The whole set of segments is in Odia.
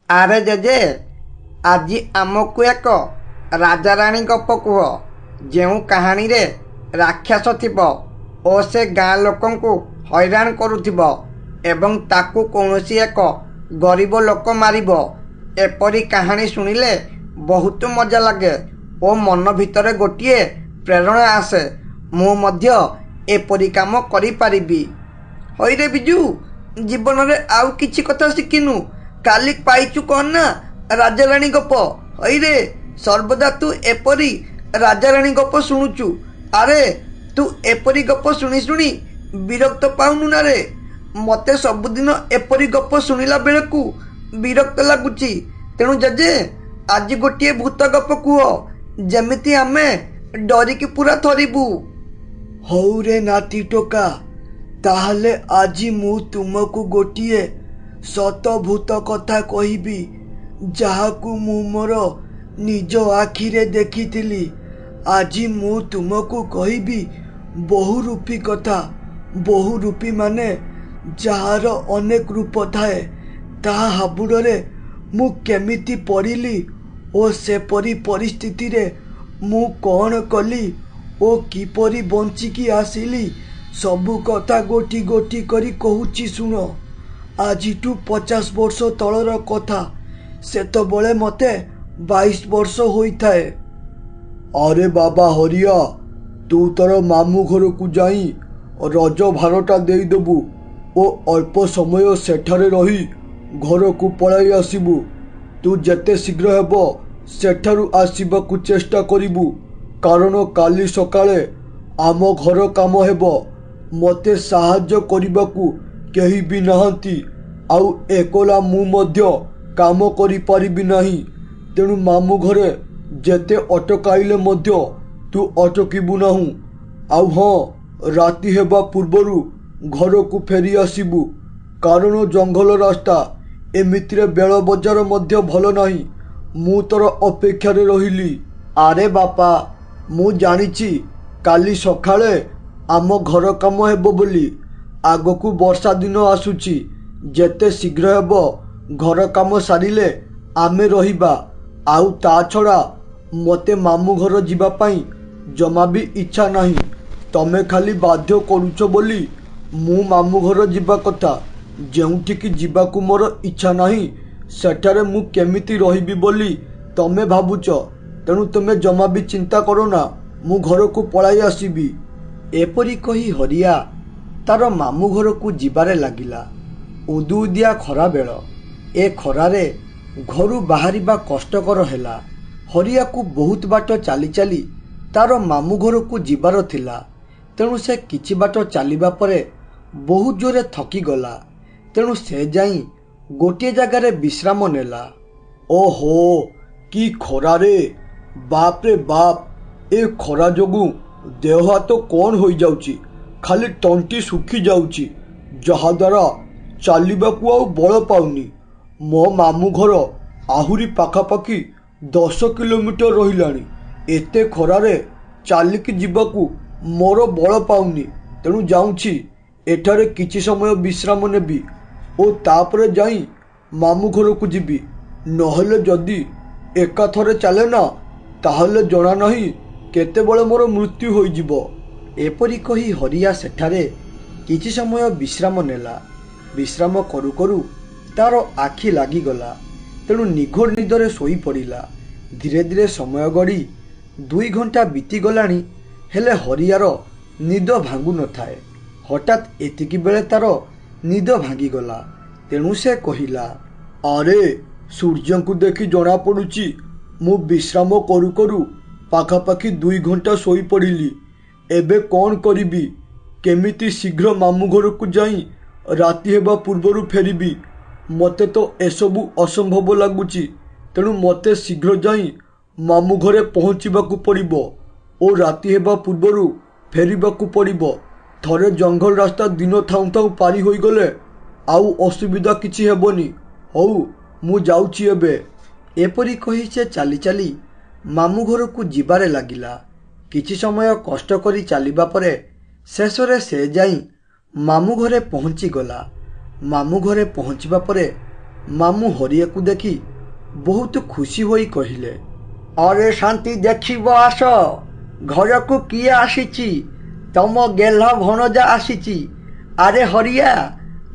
ଆରେ ଜେଜେ, ଆଜି ଆମକୁ ଏକ ରାଜାରାଣୀ ଗପ କୁହ, ଯେଉଁ କାହାଣୀରେ ରାକ୍ଷସ ଥିବ ଓ ସେ ଗାଁ ଲୋକଙ୍କୁ ହଇରାଣ କରୁଥିବ ଏବଂ ତାକୁ କୌଣସି ଏକ ଗରିବ ଲୋକ ମାରିବ। ଏପରି କାହାଣୀ ଶୁଣିଲେ ବହୁତ ମଜା ଲାଗେ ଓ ମନ ଭିତରେ ଗୋଟିଏ ପ୍ରେରଣା ଆସେ। ମୁଁ ମଧ୍ୟ ଏପରି କାମ କରିପାରିବି। ହଇରେ ବିଜୁ, ଜୀବନରେ ଆଉ କିଛି କଥା ଶିଖିନୁ? କାଲି ପାଇଛୁ କ'ଣ ନା ରାଜାରାଣୀ ଗପ। ହଇରେ, ସର୍ବଦା ତୁ ଏପରି ରାଜାରାଣୀ ଗପ ଶୁଣୁଛୁ। ଆରେ, ତୁ ଏପରି ଗପ ଶୁଣି ଶୁଣି ବିରକ୍ତ ପାଉନୁ ନା ରେ? ମୋତେ ସବୁଦିନ ଏପରି ଗପ ଶୁଣିଲା ବେଳକୁ ବିରକ୍ତ ଲାଗୁଛି। ତେଣୁ ଜେଜେ, ଆଜି ଗୋଟିଏ ଭୂତ ଗପ କୁହ, ଯେମିତି ଆମେ ଡରିକି ପୁରା ଥରିବୁ। ହଉ ରେ ନାତି ଟୋକା, ତାହେଲେ ଆଜି ମୁଁ ତୁମକୁ ଗୋଟିଏ ସତ ଭୂତ କଥା କହିବି, ଯାହାକୁ ମୁଁ ମୋର ନିଜ ଆଖିରେ ଦେଖିଥିଲି। ଆଜି ମୁଁ ତୁମକୁ କହିବି ବହୁରୂପୀ କଥା। ବହୁରୂପୀ ମାନେ ଯାହାର ଅନେକ ରୂପ ଥାଏ, ତାହା ହାବୁଡ଼ରେ ମୁଁ କେମିତି ପଡ଼ିଲି ଓ ସେପରି ପରିସ୍ଥିତିରେ ମୁଁ କ'ଣ କଲି ଓ କିପରି ବଞ୍ଚିକି ଆସିଲି, ସବୁ କଥା ଗୋଟି ଗୋଟି କରି କହୁଛି ଶୁଣ। ଆଜିଠୁ 50 ବର୍ଷ ତଳର କଥା। ସେତେବେଳେ ମୋତେ 22 ବର୍ଷ ହୋଇଥାଏ। ଆରେ ବାବା ହରିଆ, ତୁ ତୋର ମାମୁଁ ଘରକୁ ଯାଇ ରଜ ଭାରଟା ଦେଇଦେବୁ ଓ ଅଳ୍ପ ସମୟ ସେଠାରେ ରହି ଘରକୁ ପଳାଇ ଆସିବୁ। ତୁ ଯେତେ ଶୀଘ୍ର ହେବ ସେଠାରୁ ଆସିବାକୁ ଚେଷ୍ଟା କରିବୁ, କାରଣ କାଲି ସକାଳେ ଆମ ଘର କାମ ହେବ। ମୋତେ ସାହାଯ୍ୟ କରିବାକୁ କେହି ବି ନାହାନ୍ତି, ଆଉ ଏକଲା ମୁଁ ମଧ୍ୟ କାମ କରିପାରିବି ନାହିଁ। ତେଣୁ ମାମୁଁ ଘରେ ଯେତେ ଅଟକାଇଲେ ମଧ୍ୟ ତୁ ଅଟକିବୁ ନାହିଁ। ଆଉ ହଁ, ରାତି ହେବା ପୂର୍ବରୁ ଘରକୁ ଫେରି ଆସିବୁ, କାରଣ ଜଙ୍ଗଲ ରାସ୍ତା, ଏମିତିରେ ବେଳ ବଜାର ମଧ୍ୟ ଭଲ ନାହିଁ। ମୁଁ ତୋର ଅପେକ୍ଷାରେ ରହିଲି। ଆରେ ବାପା, ମୁଁ ଜାଣିଛି କାଲି ସକାଳେ ଆମ ଘର କାମ ହେବ ବୋଲି। ଆଗକୁ ବର୍ଷା ଦିନ ଆସୁଛି। ଯେତେ ଶୀଘ୍ର ହେବ ଘର କାମ ସାରିଲେ ଆମେ ରହିବା। ଆଉ ତା ଛଡ଼ା ମୋତେ ମାମୁଁ ଘର ଯିବା ପାଇଁ ଜମା ବି ଇଚ୍ଛା ନାହିଁ। ତମେ ଖାଲି ବାଧ୍ୟ କରୁଛ ବୋଲି ମୁଁ ମାମୁଁ ଘର ଯିବା କଥା। ଯେଉଁଠିକି ଯିବାକୁ ମୋର ଇଚ୍ଛା ନାହିଁ, ସେଠାରେ ମୁଁ କେମିତି ରହିବି ବୋଲି ତମେ ଭାବୁଛ? ତେଣୁ ତୁମେ ଜମା ବି ଚିନ୍ତା କର ନା, ମୁଁ ଘରକୁ ପଳାଇ ଆସିବି। ଏପରି କହି ହରିଆ ତାର ମାମୁଁ ଘରକୁ ଯିବାରେ ଲାଗିଲା। ଉଦୁଉଦିଆ ଖରା ବେଳ। ଏ ଖରାରେ ଘରୁ ବାହାରିବା କଷ୍ଟକର ହେଲା। ହରିଆକୁ ବହୁତ ବାଟ ଚାଲି ଚାଲି ତାର ମାମୁଁ ଘରକୁ ଯିବାର ଥିଲା। ତେଣୁ ସେ କିଛି ବାଟ ଚାଲିବା ପରେ ବହୁତ ଜୋରେ ଥକିଗଲା। ତେଣୁ ସେ ଯାଇ ଗୋଟିଏ ଜାଗାରେ ବିଶ୍ରାମ ନେଲା। ଓହୋ, କି ଖରାରେ! ବାପରେ ବାପ, ଏ ଖରା ଯୋଗୁଁ ଦେହ ହାତ କ'ଣ ହୋଇଯାଉଛି। ଖାଲି ତଣ୍ଟି ଶୁଖି ଯାଉଛି, ଯାହାଦ୍ୱାରା ଚାଲିବାକୁ ଆଉ ବଳ ପାଉନି। ମୋ ମାମୁଁ ଘର ଆହୁରି ପାଖାପାଖି 10 କିଲୋମିଟର ରହିଲାଣି। ଏତେ ଖରାରେ ଚାଲିକି ଯିବାକୁ ମୋର ବଳ ପାଉନି। ତେଣୁ ଯାଉଛି, ଏଠାରେ କିଛି ସମୟ ବିଶ୍ରାମ ନେବି ଓ ତାପରେ ଯାଇ ମାମୁଁ ଘରକୁ ଯିବି। ନହେଲେ ଯଦି ଏକାଥରେ ଚାଲେ ନା, ତାହେଲେ ଜଣା ନାହିଁ କେତେବେଳେ ମୋର ମୃତ୍ୟୁ ହୋଇଯିବ। ଏପରି କହି ହରିଆ ସେଠାରେ କିଛି ସମୟ ବିଶ୍ରାମ ନେଲା। ବିଶ୍ରାମ କରୁ କରୁ ତାର ଆଖି ଲାଗିଗଲା। ତେଣୁ ନିଘୋଡ଼ ନିଦରେ ଶୋଇପଡ଼ିଲା। ଧୀରେ ଧୀରେ ସମୟ ଗଡ଼ି 2 ଘଣ୍ଟା ବିତିଗଲାଣି, ହେଲେ ହରିଆର ନିଦ ଭାଙ୍ଗୁନଥାଏ। ହଠାତ୍ ଏତିକି ବେଳେ ତାର ନିଦ ଭାଙ୍ଗିଗଲା। ତେଣୁ ସେ କହିଲା, ଆରେ, ସୂର୍ଯ୍ୟଙ୍କୁ ଦେଖି ଜଣାପଡ଼ୁଛି ମୁଁ ବିଶ୍ରାମ କରୁ କରୁ ପାଖାପାଖି 2 ଘଣ୍ଟା ଶୋଇପଡ଼ିଲି। ଏବେ କ'ଣ କରିବି? କେମିତି ଶୀଘ୍ର ମାମୁଁ ଘରକୁ ଯାଇ ରାତି ହେବା ପୂର୍ବରୁ ଫେରିବି? ମୋତେ ତ ଏସବୁ ଅସମ୍ଭବ ଲାଗୁଛି। ତେଣୁ ମୋତେ ଶୀଘ୍ର ଯାଇ ମାମୁଁ ଘରେ ପହଞ୍ଚିବାକୁ ପଡ଼ିବ ଓ ରାତି ହେବା ପୂର୍ବରୁ ଫେରିବାକୁ ପଡ଼ିବ। ଥରେ ଜଙ୍ଗଲ ରାସ୍ତା ଦିନ ଥାଉଁ ଥାଉଁ ପାରି ହୋଇଗଲେ ଆଉ ଅସୁବିଧା କିଛି ହେବନି। ହଉ, ମୁଁ ଯାଉଛି ଏବେ। ଏପରି କହି ସେ ଚାଲି ଚାଲି ମାମୁଁ ଘରକୁ ଯିବାରେ ଲାଗିଲା। କିଛି ସମୟ କଷ୍ଟ କରି ଚାଲିବା ପରେ ଶେଷରେ ସେ ଯାଇ ମାମୁଁ ଘରେ ପହଞ୍ଚିଗଲା। ମାମୁଁ ଘରେ ପହଞ୍ଚିବା ପରେ ମାମୁଁ ହରିଆକୁ ଦେଖି ବହୁତ ଖୁସି ହୋଇ କହିଲେ, ଅରେ ଶାନ୍ତି ଦେଖିବ ଆସ, ଘରକୁ କିଏ ଆସିଛି? ତମ ଗେହ୍ଲା ଭଣଜା ଆସିଛି। ଆରେ ହରିଆ,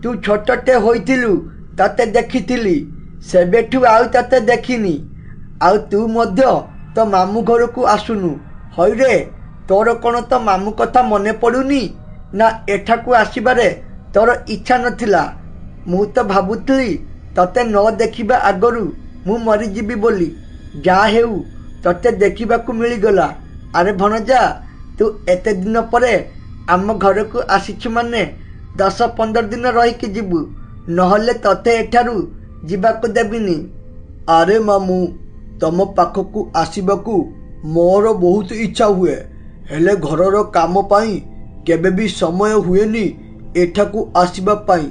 ତୁ ଛୋଟଟେ ହୋଇଥିଲୁ ତତେ ଦେଖିଥିଲି, ସେବେଠୁ ଆଉ ତତେ ଦେଖିନି। ଆଉ ତୁ ମଧ୍ୟ ତୋ ମାମୁଁ ଘରକୁ ଆସୁନୁ। ହଇରେ, ତୋର କ'ଣ ତୋ ମାମୁଁ କଥା ମନେ ପଡ଼ୁନି? ନା ଏଠାକୁ ଆସିବାରେ ତୋର ଇଚ୍ଛା ନଥିଲା? ମୁଁ ତ ଭାବୁଥିଲି ତତେ ନ ଦେଖିବା ଆଗରୁ ମୁଁ ମରିଯିବି ବୋଲି। ଯାହା ହେଉ ତତେ ଦେଖିବାକୁ ମିଳିଗଲା। ଆରେ ଭଣଜା, ତୁ ଏତେ ଦିନ ପରେ ଆମ ଘରକୁ ଆସିଛୁ ମାନେ 10-15 ଦିନ ରହିକି ଯିବୁ, ନହେଲେ ତତେ ଏଠାରୁ ଯିବାକୁ ଦେବିନି। ଆରେ ମାମୁଁ, ତମ ପାଖକୁ ଆସିବାକୁ ମୋର ବହୁତ ଇଚ୍ଛା ହୁଏ, ହେଲେ ଘରର କାମ ପାଇଁ କେବେ ବି ସମୟ ହୁଏନି ଏଠାକୁ ଆସିବା ପାଇଁ।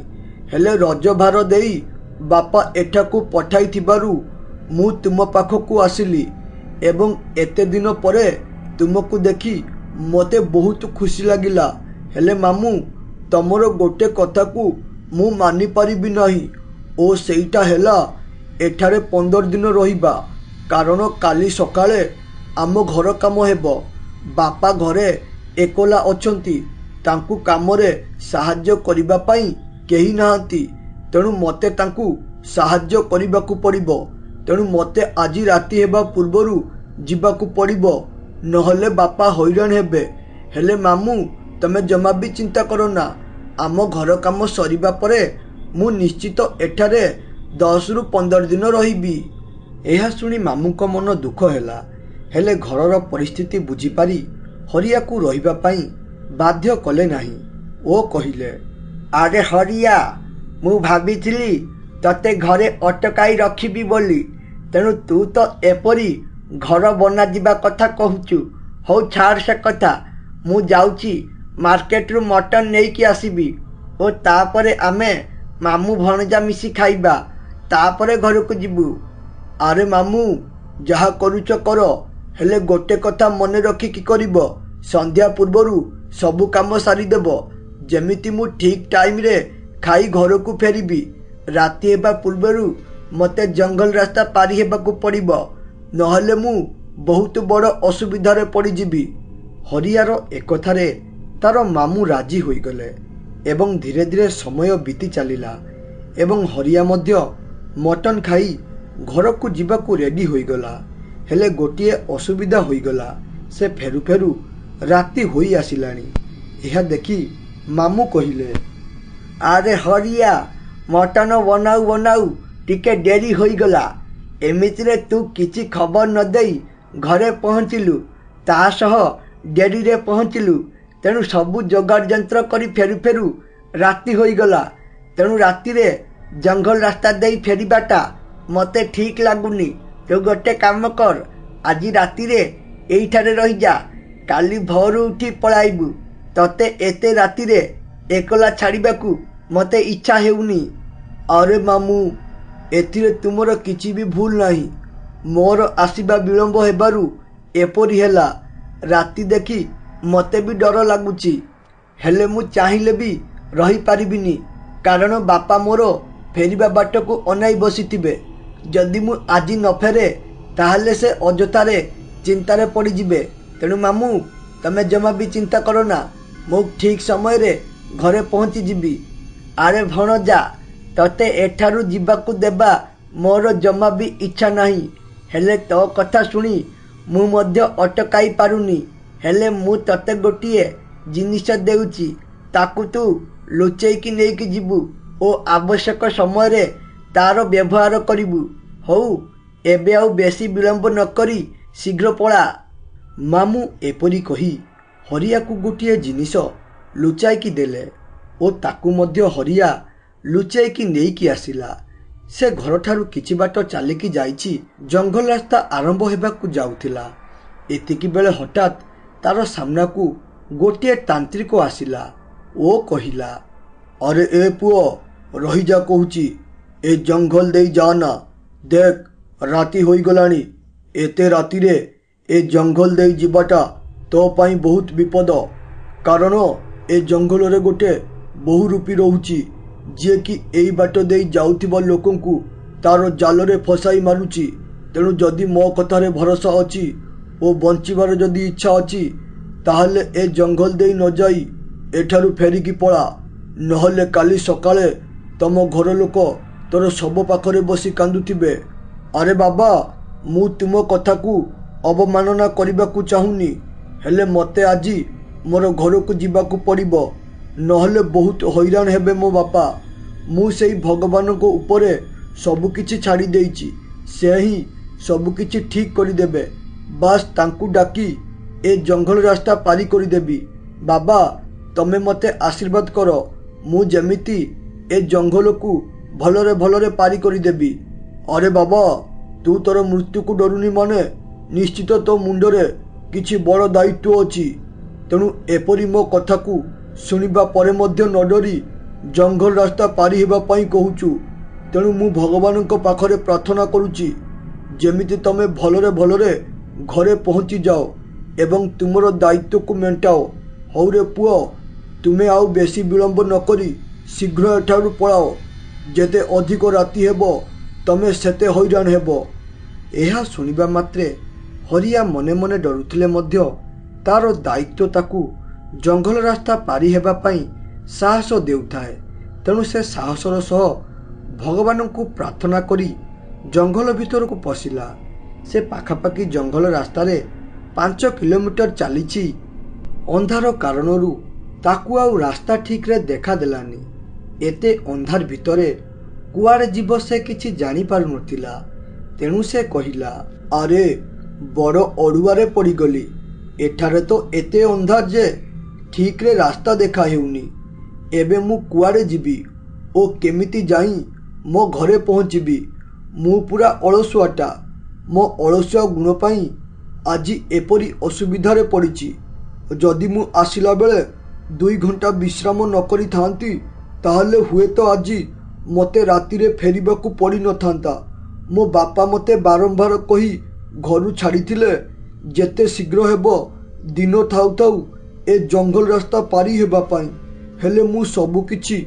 ହେଲେ ରଜ ଭାର ଦେଇ ବାପା ଏଠାକୁ ପଠାଇଥିବାରୁ ମୁଁ ତୁମ ପାଖକୁ ଆସିଲି ଏବଂ ଏତେ ଦିନ ପରେ ତୁମକୁ ଦେଖି ମୋତେ ବହୁତ ଖୁସି ଲାଗିଲା। ହେଲେ ମାମୁଁ, ତମର ଗୋଟେ କଥାକୁ ମୁଁ ମାନିପାରିବି ନାହିଁ, ଓ ସେଇଟା ହେଲା ଏଠାରେ 15 ଦିନ ରହିବା। କାରଣ କାଲି ସକାଳେ ଆମ ଘର କାମ ହେବ। ବାପା ଘରେ ଏକଲା ଅଛନ୍ତି, ତାଙ୍କୁ କାମରେ ସାହାଯ୍ୟ କରିବା ପାଇଁ କେହି ନାହାନ୍ତି। ତେଣୁ ମୋତେ ତାଙ୍କୁ ସାହାଯ୍ୟ କରିବାକୁ ପଡ଼ିବ। ତେଣୁ ମୋତେ ଆଜି ରାତି ହେବା ପୂର୍ବରୁ ଯିବାକୁ ପଡ଼ିବ, ନହେଲେ ବାପା ହଇରାଣ ହେବେ। ହେଲେ ମାମୁଁ, ତମେ ଜମା ବି ଚିନ୍ତା କର ନା। ଆମ ଘର କାମ ସରିବା ପରେ ମୁଁ ନିଶ୍ଚିତ ଏଠାରେ 10-15 ଦିନ ରହିବି। ଏହା ଶୁଣି ମାମୁଁଙ୍କ ମନ ଦୁଃଖ ହେଲା, ହେଲେ ଘରର ପରିସ୍ଥିତି ବୁଝିପାରି ହରିଆକୁ ରହିବା ପାଇଁ ବାଧ୍ୟ କଲେ ନାହିଁ ଓ କହିଲେ, ଆରେ ହରିଆ, ମୁଁ ଭାବିଥିଲି ତତେ ଘରେ ଅଟକାଇ ରଖିବି ବୋଲି, ତେଣୁ ତୁ ତ ଏପରି ଘର ବନାଯିବା କଥା କହୁଛୁ। ହଉ ଛାଡ଼ ସେ କଥା। ମୁଁ ଯାଉଛି ମାର୍କେଟରୁ ମଟନ ନେଇକି ଆସିବି ଓ ତାପରେ ଆମେ ମାମୁଁ ଭଣଜା ମିଶି ଖାଇବା, ତାପରେ ଘରକୁ ଯିବୁ। ଆରେ ମାମୁଁ, ଯାହା କରୁଛ କର, ହେଲେ ଗୋଟେ କଥା ମନେ ରଖିକି କରିବ, ସନ୍ଧ୍ୟା ପୂର୍ବରୁ ସବୁ କାମ ସାରିଦେବ, ଯେମିତି ମୁଁ ଠିକ୍ ଟାଇମରେ ଖାଇ ଘରକୁ ଫେରିବି। ରାତି ହେବା ପୂର୍ବରୁ ମୋତେ ଜଙ୍ଗଲ ରାସ୍ତା ପାରି ହେବାକୁ ପଡ଼ିବ, ନହେଲେ ମୁଁ ବହୁତ ବଡ଼ ଅସୁବିଧାରେ ପଡ଼ିଯିବି। ହରିଆର ଏକଥାରେ ତାର ମାମୁଁ ରାଜି ହୋଇଗଲେ ଏବଂ ଧୀରେ ଧୀରେ ସମୟ ବିତି ଚାଲିଲା ଏବଂ ହରିଆ ମଧ୍ୟ ମଟନ ଖାଇ ଘରକୁ ଯିବାକୁ ରେଡି ହୋଇଗଲା। ହେଲେ ଗୋଟିଏ ଅସୁବିଧା ହୋଇଗଲା, ସେ ଫେରୁ ଫେରୁ ରାତି ହୋଇ ଆସିଲାଣି। ଏହା ଦେଖି ମାମୁଁ କହିଲେ, ଆରେ ହରିଆ, ମଟନ ବନାଉ ବନାଉ ଟିକେ ଡେରି ହୋଇଗଲା। ଏମିତିରେ ତୁ କିଛି ଖବର ନ ଦେଇ ଘରେ ପହଞ୍ଚିଲୁ, ତା ସହ ଡେରିରେ ପହଞ୍ଚିଲୁ। ତେଣୁ ସବୁ ଯୋଗାଡ଼ ଯନ୍ତ୍ର କରି ଫେରୁ ଫେରୁ ରାତି ହୋଇଗଲା। ତେଣୁ ରାତିରେ ଜଙ୍ଗଲ ରାସ୍ତା ଦେଇ ଫେରିବାଟା ମୋତେ ଠିକ୍ ଲାଗୁନି। ତୁ ଗୋଟେ କାମ କର, ଆଜି ରାତିରେ ଏଇଠାରେ ରହିଯା, କାଲି ଭୋରୁ ଉଠି ପଳାଇବୁ। ତତେ ଏତେ ରାତିରେ ଏକଲା ଛାଡ଼ିବାକୁ ମୋତେ ଇଚ୍ଛା ହେଉନି। ଆରେ ମାମୁଁ, ଏଥିରେ ତୁମର କିଛି ବି ଭୁଲ ନାହିଁ। ମୋର ଆସିବା ବିଳମ୍ବ ହେବାରୁ ଏପରି ହେଲା। ରାତି ଦେଖି ମୋତେ ବି ଡର ଲାଗୁଛି, ହେଲେ ମୁଁ ଚାହିଁଲେ ବି ରହିପାରିବିନି, କାରଣ ବାପା ମୋର ଫେରିବା ବାଟକୁ ଅନାଇ ବସିଥିବେ। ଯଦି ମୁଁ ଆଜି ନ ଫେରେ ତାହେଲେ ସେ ଅଯଥାରେ ଚିନ୍ତାରେ ପଡ଼ିଯିବେ। ତେଣୁ ମାମୁଁ, ତମେ ଜମା ବି ଚିନ୍ତା କର ନା, ମୁଁ ଠିକ୍ ସମୟରେ ଘରେ ପହଞ୍ଚିଯିବି। ଆରେ ଭଣଜା, ତତେ ଏଠାରୁ ଯିବାକୁ ଦେବା ମୋର ଜମା ବି ଇଚ୍ଛା ନାହିଁ, ହେଲେ ତୋ କଥା ଶୁଣି ମୁଁ ମଧ୍ୟ ଅଟକାଇ ପାରୁନି। ହେଲେ ମୁଁ ତତେ ଗୋଟିଏ ଜିନିଷ ଦେଉଛି, ତାକୁ ତୁ ଲୁଚେଇକି ନେଇକି ଯିବୁ ଓ ଆବଶ୍ୟକ ସମୟରେ ତାର ବ୍ୟବହାର କରିବୁ। ହଉ, ଏବେ ଆଉ ବେଶୀ ବିଳମ୍ବ ନ କରି ଶୀଘ୍ର ପଳା। ମାମୁଁ ଏପରି କହି ହରିଆକୁ ଗୋଟିଏ ଜିନିଷ ଲୁଚାଇକି ଦେଲେ ଓ ତାକୁ ମଧ୍ୟ ହରିଆ ଲୁଚେଇକି ନେଇକି ଆସିଲା। ସେ ଘରଠାରୁ କିଛି ବାଟ ଚାଲିକି ଯାଇଛି, ଜଙ୍ଗଲ ରାସ୍ତା ଆରମ୍ଭ ହେବାକୁ ଯାଉଥିଲା। ଏତିକି ବେଳେ ହଠାତ୍ ତାର ସାମ୍ନାକୁ ଗୋଟିଏ ତାନ୍ତ୍ରିକ ଆସିଲା ଓ କହିଲା, ଆରେ ଏ ପୁଅ, ରହିଯା କହୁଛି, ଏ ଜଙ୍ଗଲ ଦେଇ ଯାଆନା। ଦେଖ, ରାତି ହୋଇଗଲାଣି। ଏତେ ରାତିରେ ଏ ଜଙ୍ଗଲ ଦେଇ ଯିବାଟା ତୋ ପାଇଁ ବହୁତ ବିପଦ, କାରଣ ଏ ଜଙ୍ଗଲରେ ଗୋଟେ ବହୁରୂପୀ ରହୁଛି, ଯିଏକି ଏଇ ବାଟ ଦେଇ ଯାଉଥିବା ଲୋକଙ୍କୁ ତାର ଜାଲରେ ଫସାଇ ମାରୁଛି। ତେଣୁ ଯଦି ମୋ କଥାରେ ଭରସା ଅଛି ଓ ବଞ୍ଚିବାର ଯଦି ଇଚ୍ଛା ଅଛି ତାହେଲେ ଏ ଜଙ୍ଗଲ ଦେଇ ନ ଯାଇ ଏଠାରୁ ଫେରିକି ପଳା। ନହେଲେ କାଲି ସକାଳେ ତମ ଘର ଲୋକ ତୋର ଶବ ପାଖରେ ବସି କାନ୍ଦୁଥିବେ। ଆରେ ବାବା, ମୁଁ ତୁମ କଥାକୁ ଅବମାନନା କରିବାକୁ ଚାହୁଁନି, ହେଲେ ମୋତେ ଆଜି ମୋର ଘରକୁ ଯିବାକୁ ପଡ଼ିବ, ନହେଲେ ବହୁତ ହଇରାଣ ହେବେ ମୋ ବାପା। ମୁଁ ସେଇ ଭଗବାନଙ୍କ ଉପରେ ସବୁକିଛି ଛାଡ଼ି ଦେଇଛି। ସେ ହିଁ ସବୁକିଛି ଠିକ୍ କରିଦେବେ। ବାସ୍ ତାଙ୍କୁ ଡାକି ଏ ଜଙ୍ଗଲ ରାସ୍ତା ପାରି କରିଦେବି। ବାବା, ତମେ ମୋତେ ଆଶୀର୍ବାଦ କର, ମୁଁ ଯେମିତି ଏ ଜଙ୍ଗଲକୁ ଭଲରେ ଭଲରେ ପାରି କରିଦେବି। ଆରେ ବାବା, ତୁ ତୋର ମୃତ୍ୟୁକୁ ଡରୁନି ମାନେ ନିଶ୍ଚିତ ତୋ ମୁଣ୍ଡରେ କିଛି ବଡ଼ ଦାୟିତ୍ୱ ଅଛି। ତେଣୁ ଏପରି ମୋ କଥାକୁ ଶୁଣିବା ପରେ ମଧ୍ୟ ନ ଡରି ଜଙ୍ଗଲ ରାସ୍ତା ପାରି ହେବା ପାଇଁ କହୁଛୁ। ତେଣୁ ମୁଁ ଭଗବାନଙ୍କ ପାଖରେ ପ୍ରାର୍ଥନା କରୁଛି ଯେମିତି ତମେ ଭଲରେ ଭଲରେ ଘରେ ପହଞ୍ଚି ଯାଅ ଏବଂ ତୁମର ଦାୟିତ୍ୱକୁ ମେଣ୍ଟାଅ। ହଉରେ ପୁଅ, ତୁମେ ଆଉ ବେଶୀ ବିଳମ୍ବ ନ କରି ଶୀଘ୍ର ଏଠାରୁ ପଳାଅ। ଯେତେ ଅଧିକ ରାତି ହେବ ତମେ ସେତେ ହଇରାଣ ହେବ। ଏହା ଶୁଣିବା ମାତ୍ରେ ହରିଆ ମନେ ମନେ ଡରୁଥିଲେ ମଧ୍ୟ ତାର ଦାୟିତ୍ୱ ତାକୁ ଜଙ୍ଗଲ ରାସ୍ତା ପାରି ହେବା ପାଇଁ ସାହସ ଦେଉଥାଏ। ତେଣୁ ସେ ସାହସର ସହ ଭଗବାନଙ୍କୁ ପ୍ରାର୍ଥନା କରି ଜଙ୍ଗଲ ଭିତରକୁ ପଶିଲା। ସେ ପାଖାପାଖି ଜଙ୍ଗଲ ରାସ୍ତାରେ 5 କିଲୋମିଟର ଚାଲିଛି। ଅନ୍ଧାର କାରଣରୁ ତାକୁ ଆଉ ରାସ୍ତା ଠିକ୍ରେ ଦେଖାଦେଲାନି। ଏତେ ଅନ୍ଧାର ଭିତରେ କୁଆଡ଼େ ଯିବ ସେ କିଛି ଜାଣିପାରୁନଥିଲା। ତେଣୁ ସେ କହିଲା, ଆରେ ବଡ଼ ଅଡ଼ୁଆରେ ପଡ଼ିଗଲି। ଏଠାରେ ତ ଏତେ ଅନ୍ଧାର ଯେ ଠିକ୍ରେ ରାସ୍ତା ଦେଖା ହେଉନି। ଏବେ ମୁଁ କୁଆଡ଼େ ଯିବି ଓ କେମିତି ଯାଇ ମୋ ଘରେ ପହଞ୍ଚିବି? ମୁଁ ପୁରା ଅଳସୁଆଟା। ମୋ ଅଳସୁଆ ଗୁଣ ପାଇଁ ଆଜି ଏପରି ଅସୁବିଧାରେ ପଡ଼ିଛି। ଯଦି ମୁଁ ଆସିଲା ବେଳେ 2 ଘଣ୍ଟା ବିଶ୍ରାମ ନ କରିଥାନ୍ତି ତାହେଲେ ହୁଏତ ଆଜି ମୋତେ ରାତିରେ ଫେରିବାକୁ ପଡ଼ିନଥାନ୍ତା। ମୋ ବାପା ମୋତେ ବାରମ୍ବାର କହି ଘରୁ ଛାଡ଼ିଥିଲେ ଯେତେ ଶୀଘ୍ର ହେବ ଦିନ ଥାଉ ଥାଉ ଏ ଜଙ୍ଗଲ ରାସ୍ତା ପାରି ହେବା ପାଇଁ। ହେଲେ ମୁଁ ସବୁକିଛି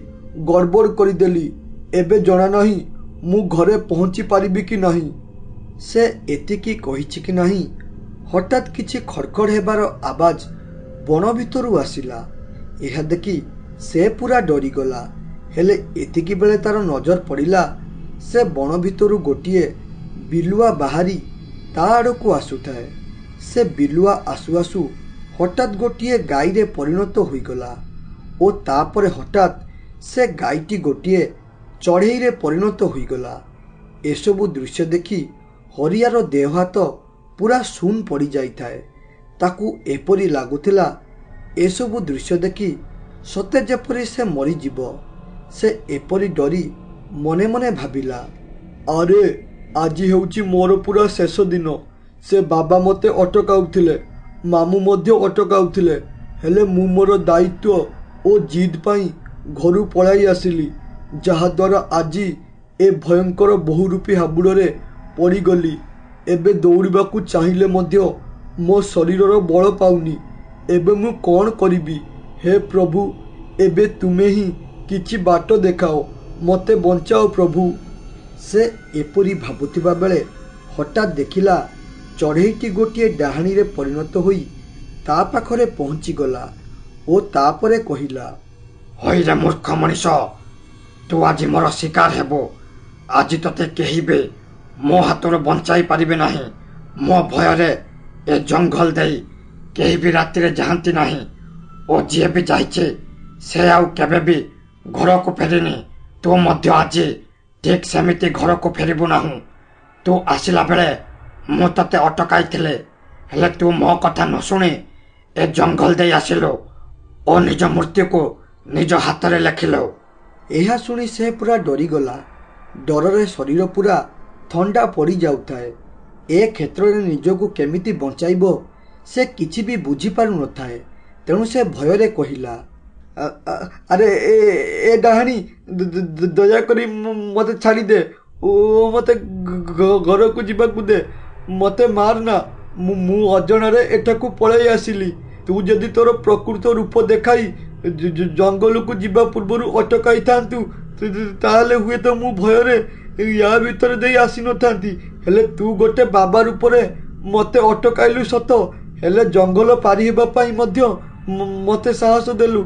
ଗଡ଼ବଡ଼ କରିଦେଲି। ଏବେ ଜଣା ନାହିଁ ମୁଁ ଘରେ ପହଞ୍ଚି ପାରିବି କି ନାହିଁ। ସେ ଏତିକି କହିଛି କି ନାହିଁ, ହଠାତ୍ କିଛି ଖଡ଼ଖଡ଼ ହେବାର ଆବାଜ ବଣ ଭିତରୁ ଆସିଲା। ଏହା ଦେଖି ସେ ପୁରା ଡରିଗଲା। ହେଲେ ଏତିକି ବେଳେ ତାର ନଜର ପଡ଼ିଲା ସେ ବଣ ଭିତରୁ ଗୋଟିଏ ବିଲୁଆ ବାହାରି ତା ଆଡ଼କୁ ଆସୁଥାଏ। ସେ ବିଲୁଆ ଆସୁ ଆସୁ ହଠାତ୍ ଗୋଟିଏ ଗାଈରେ ପରିଣତ ହୋଇଗଲା ଓ ତାପରେ ହଠାତ୍ ସେ ଗାଈଟି ଗୋଟିଏ ଚଢ଼େଇରେ ପରିଣତ ହୋଇଗଲା। ଏସବୁ ଦୃଶ୍ୟ ଦେଖି ହରିଆର ଦେହ ହାତ ପୁରା ଶୂନ ପଡ଼ିଯାଇଥାଏ। ତାକୁ ଏପରି ଲାଗୁଥିଲା ଏସବୁ ଦୃଶ୍ୟ ଦେଖି ସତେ ଯେପରି ସେ ମରିଯିବ। ସେ ଏପରି ଡରି ମନେ ମନେ ଭାବିଲା, ଆରେ ଆଜି ହେଉଛି ମୋର ପୁରା ଶେଷ ଦିନ। ସେ ବାବା ମୋତେ ଅଟକାଉଥିଲେ, ମାମୁଁ ମଧ୍ୟ ଅଟକାଉଥିଲେ, ହେଲେ ମୁଁ ମୋର ଦାୟିତ୍ୱ ଓ ଜିଦ୍ ପାଇଁ ଘରୁ ପଳାଇ ଆସିଲି, ଯାହାଦ୍ୱାରା ଆଜି ଏ ଭୟଙ୍କର ବହୁରୂପୀ ହାବୁଡ଼ରେ ପଡ଼ିଗଲି। ଏବେ ଦୌଡ଼ିବାକୁ ଚାହିଁଲେ ମଧ୍ୟ ମୋ ଶରୀରର ବଳ ପାଉନି। ଏବେ ମୁଁ କ'ଣ କରିବି? ହେ ପ୍ରଭୁ, ଏବେ ତୁମେ ହିଁ କିଛି ବାଟ ଦେଖାଅ, ମୋତେ ବଞ୍ଚାଅ ପ୍ରଭୁ। ସେ ଏପରି ଭାବୁଥିବା ବେଳେ ହଠାତ୍ ଦେଖିଲା ଚଢ଼େଇଟି ଗୋଟିଏ ଡାହାଣୀରେ ପରିଣତ ହୋଇ ତା ପାଖରେ ପହଞ୍ଚିଗଲା ଓ ତାପରେ କହିଲା, ହଇରେ ମୂର୍ଖ ମଣିଷ, ତୁ ଆଜି ମୋର ଶିକାର ହେବୁ। ଆଜି ତୋତେ କେହି ବି ମୋ ହାତରୁ ବଞ୍ଚାଇ ପାରିବେ ନାହିଁ। ମୋ ଭୟରେ ଏ ଜଙ୍ଗଲ ଦେଇ କେହି ବି ରାତିରେ ଯାଆନ୍ତି ନାହିଁ ଓ ଯିଏ ବି ଯାଇଛି ସେ ଆଉ କେବେ ବି ଘରକୁ ଫେରିନି। ତୁ ମଧ୍ୟ ଆଜି ଠିକ୍ ସେମିତି ଘରକୁ ଫେରିବୁ ନାହିଁ। ତୁ ଆସିଲା ବେଳେ ମୁଁ ତୋତେ ଅଟକାଇଥିଲି, ହେଲେ ତୁ ମୋ କଥା ନ ଶୁଣି ଏ ଜଙ୍ଗଲ ଦେଇ ଆସିଲୁ ଓ ନିଜ ମୃତ୍ୟୁକୁ ନିଜ ହାତରେ ଲେଖିଲୁ। ଏହା ଶୁଣି ସେ ପୁରା ଡରିଗଲା। ଡରରେ ଶରୀର ପୁରା ଥଣ୍ଡା ପଡ଼ିଯାଉଥାଏ। ଏ କ୍ଷେତ୍ରରେ ନିଜକୁ କେମିତି ବଞ୍ଚାଇବ ସେ କିଛି ବି ବୁଝିପାରୁନଥାଏ। ତେଣୁ ସେ ଭୟରେ କହିଲା, ଆରେ ଏ ଡାହାଣୀ, ଦୟାକରି ମୋତେ ଛାଡ଼ିଦେ ଓ ମୋତେ ଘରକୁ ଯିବାକୁ ଦେ। ମୋତେ ମାରନା, ମୁଁ ଅଜଣାରେ ଏଠାକୁ ପଳାଇ ଆସିଲି। ତୁ ଯଦି ତୋର ପ୍ରକୃତ ରୂପ ଦେଖାଇ ଜଙ୍ଗଲକୁ ଯିବା ପୂର୍ବରୁ ଅଟକାଇଥାନ୍ତୁ ତାହେଲେ ହୁଏତ ମୁଁ ଭୟରେ ୟା ଭିତରେ ଦେଇ ଆସିନଥାନ୍ତି। ହେଲେ ତୁ ଗୋଟେ ବାବା ରୂପରେ ମତେ ଅଟକାଇଲୁ ସତ, ହେଲେ ଜଙ୍ଗଲ ପାରି ହେବା ପାଇଁ ମଧ୍ୟ ମତେ ସାହସ ଦେଲୁ,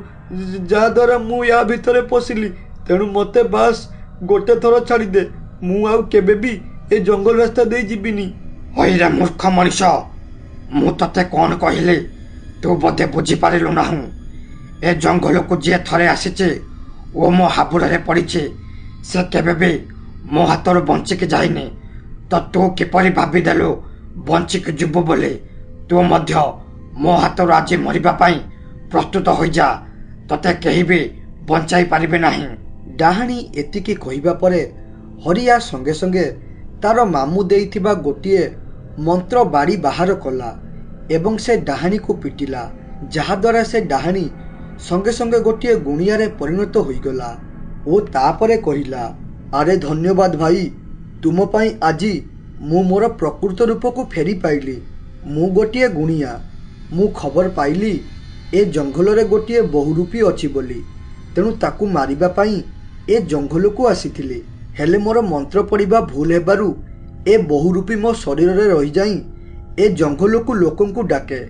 ଯାହାଦ୍ୱାରା ମୁଁ ୟା ଭିତରେ ପଶିଲି। ତେଣୁ ମତେ ବାସ୍ ଗୋଟେ ଥର ଛାଡ଼ିଦେ, ମୁଁ ଆଉ କେବେ ବି ଏ ଜଙ୍ଗଲ ରାସ୍ତା ଦେଇ ଯିବିନି। ହଇରେ ମୂର୍ଖ ମଣିଷ, ମୁଁ ତତେ କ'ଣ କହିଲି ତୁ ବୋଧେ ବୁଝିପାରିଲୁ ନାହୁଁ। ଏ ଜଙ୍ଗଲକୁ ଯିଏ ଥରେ ଆସିଛି ଓ ମୋ ହାବୁଡ଼ରେ ପଡ଼ିଛି ସେ କେବେ ବି ମୋ ହାତରୁ ବଞ୍ଚିକି ଯାଇନି। ତ ତୁ କିପରି ଭାବିଦେଲୁ ବଞ୍ଚିକି ଯିବୁ ବୋଲି? ତୁ ମଧ୍ୟ ମୋ ହାତରୁ ଆଜି ମରିବା ପାଇଁ ପ୍ରସ୍ତୁତ ହୋଇଯା, ତତେ କେହି ବି ବଞ୍ଚାଇ ପାରିବେ ନାହିଁ। ଡାହାଣୀ ଏତିକି କହିବା ପରେ ହରିଆ ସଙ୍ଗେ ସଙ୍ଗେ ତାର ମାମୁଁ ଦେଇଥିବା ଗୋଟିଏ ମନ୍ତ୍ର ବାଡ଼ି ବାହାର କଲା ଏବଂ ସେ ଡାହାଣୀକୁ ପିଟିଲା, ଯାହାଦ୍ୱାରା ସେ ଡାହାଣୀ ସଙ୍ଗେ ସଙ୍ଗେ ଗୋଟିଏ ଗୁଣିଆରେ ପରିଣତ ହୋଇଗଲା ଓ ତାପରେ କହିଲା, ଆରେ ଧନ୍ୟବାଦ ଭାଇ, ତୁମ ପାଇଁ ଆଜି ମୁଁ ମୋର ପ୍ରକୃତ ରୂପକୁ ଫେରି ପାଇଲି। ମୁଁ ଗୋଟିଏ ଗୁଣିଆ। ମୁଁ ଖବର ପାଇଲି ଏ ଜଙ୍ଗଲରେ ଗୋଟିଏ ବହୁରୂପୀ ଅଛି ବୋଲି, ତେଣୁ ତାକୁ ମାରିବା ପାଇଁ ଏ ଜଙ୍ଗଲକୁ ଆସିଥିଲି। ହେଲେ ମୋର ମନ୍ତ୍ର ପଡ଼ିବା ଭୁଲ ହେବାରୁ ଏ ବହୁରୂପୀ ମୋ ଶରୀରରେ ରହିଯାଇ ଏ ଜଙ୍ଗଲକୁ ଲୋକଙ୍କୁ ଡାକେ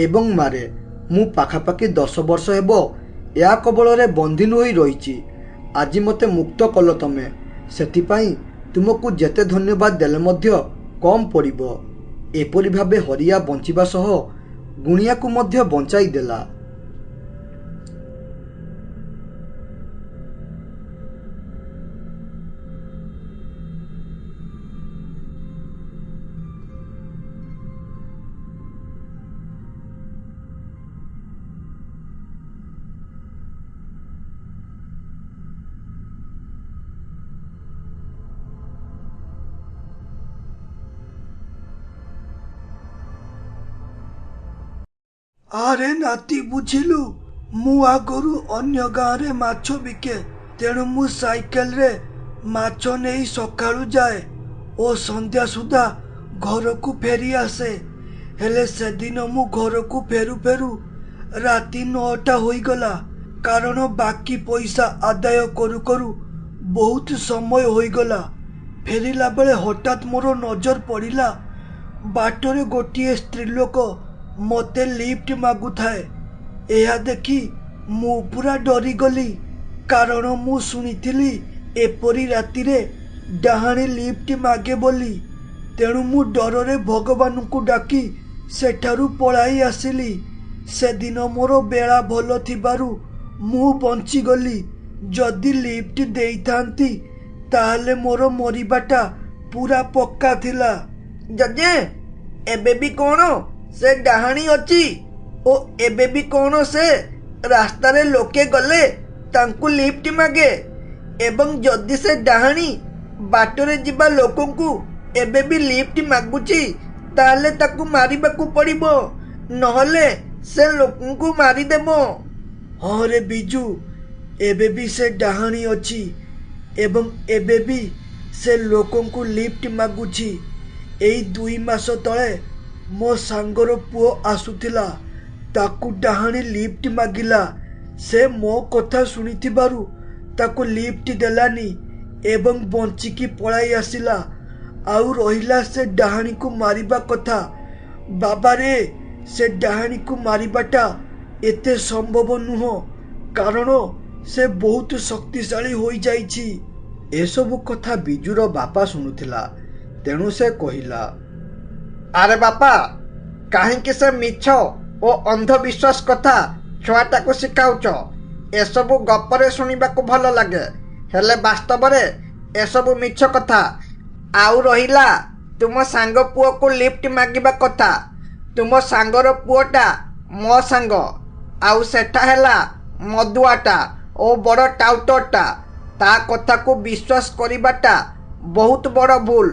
ଏବଂ ମାରେ। ମୁଁ ପାଖାପାଖି 10 ବର୍ଷ ହେବ ଏହା କବଳରେ ବନ୍ଦିନୀ ହୋଇ ରହିଛି। ଆଜି ମୋତେ ମୁକ୍ତ କଲ ତମେ, ସେଥିପାଇଁ ତୁମକୁ ଯେତେ ଧନ୍ୟବାଦ ଦେଲେ ମଧ୍ୟ କମ୍ ପଡ଼ିବ। ଏପରି ଭାବେ ହରିଆ ବଞ୍ଚିବା ସହ ଗୁଣିଆକୁ ମଧ୍ୟ ବଞ୍ଚାଇ ଦେଲା। ଆରେ ନାତି ବୁଝିଲୁ, ମୁଁ ଆଗରୁ ଅନ୍ୟ ଗାଁରେ ମାଛ ବିକେ, ତେଣୁ ମୁଁ ସାଇକେଲରେ ମାଛ ନେଇ ସକାଳୁ ଯାଏ ଓ ସନ୍ଧ୍ୟା ସୁଦ୍ଧା ଘରକୁ ଫେରି ଆସେ। ହେଲେ ସେଦିନ ମୁଁ ଘରକୁ ଫେରୁ ଫେରୁ ରାତି 9ଟା ହୋଇଗଲା, କାରଣ ବାକି ପଇସା ଆଦାୟ କରୁ କରୁ ବହୁତ ସମୟ ହୋଇଗଲା। ଫେରିଲା ବେଳେ ହଠାତ୍ ମୋର ନଜର ପଡ଼ିଲା ବାଟରେ ଗୋଟିଏ ସ୍ତ୍ରୀଲୋକ ମୋତେ ଲିଫ୍ଟ ମାଗୁଥାଏ। ଏହା ଦେଖି ମୁଁ ପୁରା ଡରିଗଲି, କାରଣ ମୁଁ ଶୁଣିଥିଲି ଏପରି ରାତିରେ ଡାହାଣୀ ଲିଫ୍ଟ ମାଗେ ବୋଲି। ତେଣୁ ମୁଁ ଡରରେ ଭଗବାନଙ୍କୁ ଡାକି ସେଠାରୁ ପଳାଇ ଆସିଲି। ସେଦିନ ମୋର ବେଳା ଭଲ ଥିବାରୁ ମୁଁ ବଞ୍ଚିଗଲି। ଯଦି ଲିଫ୍ଟ ଦେଇଥାନ୍ତି ତାହେଲେ ମୋର ମରିବାଟା ପୁରା ପକ୍କା ଥିଲା। ଜେଜେ, ଏବେ ବି କ'ଣ ସେ ଡାହାଣୀ ଅଛି? ଓ ଏବେ ବି କ'ଣ ସେ ରାସ୍ତାରେ ଲୋକେ ଗଲେ ତାଙ୍କୁ ଲିଫ୍ଟ ମାଗେ? ଏବଂ ଯଦି ସେ ଡାହାଣୀ ବାଟରେ ଯିବା ଲୋକଙ୍କୁ ଏବେ ବି ଲିଫ୍ଟ ମାଗୁଛି, ତାହେଲେ ତାକୁ ମାରିବାକୁ ପଡ଼ିବ, ନହେଲେ ସେ ଲୋକଙ୍କୁ ମାରିଦେବ। ହଁ ରେ ବିଜୁ, ଏବେ ବି ସେ ଡାହାଣୀ ଅଛି ଏବଂ ଏବେ ବି ସେ ଲୋକଙ୍କୁ ଲିଫ୍ଟ ମାଗୁଛି। ଏଇ 2 ମାସ ତଳେ ମୋ ସାଙ୍ଗର ପୁଅ ଆସୁଥିଲା, ତାକୁ ଡାହାଣୀ ଲିଫ୍ଟ ମାଗିଲା। ସେ ମୋ କଥା ଶୁଣିଥିବାରୁ ତାକୁ ଲିଫ୍ଟ ଦେଲାନି ଏବଂ ବଞ୍ଚିକି ପଳାଇ ଆସିଲା। ଆଉ ରହିଲା ସେ ଡାହାଣୀକୁ ମାରିବା କଥା। ବାବାରେ, ସେ ଡାହାଣୀକୁ ମାରିବାଟା ଏତେ ସମ୍ଭବ ନୁହଁ, କାରଣ ସେ ବହୁତ ଶକ୍ତିଶାଳୀ ହୋଇଯାଇଛି। ଏସବୁ କଥା ବିଜୁର ବାପା ଶୁଣୁଥିଲା, ତେଣୁ ସେ କହିଲା, ଆରେ ବାପା, କାହିଁକି ସେ ମିଛ ଓ ଅନ୍ଧବିଶ୍ୱାସ କଥା ଛୁଆଟାକୁ ଶିଖାଉଛ? ଏସବୁ ଗପରେ ଶୁଣିବାକୁ ଭଲ ଲାଗେ, ହେଲେ ବାସ୍ତବରେ ଏସବୁ ମିଛ କଥା। ଆଉ ରହିଲା ତୁମ ସାଙ୍ଗ ପୁଅକୁ ଲିଫ୍ଟ ମାଗିବା କଥା, ତୁମ ସାଙ୍ଗର ପୁଅଟା ମୋ ସାଙ୍ଗ, ଆଉ ସେଟା ହେଲା ମଦୁଆଟା ଓ ବଡ଼ ଟାଉଟରଟା। ତା କଥାକୁ ବିଶ୍ୱାସ କରିବାଟା ବହୁତ ବଡ଼ ଭୁଲ।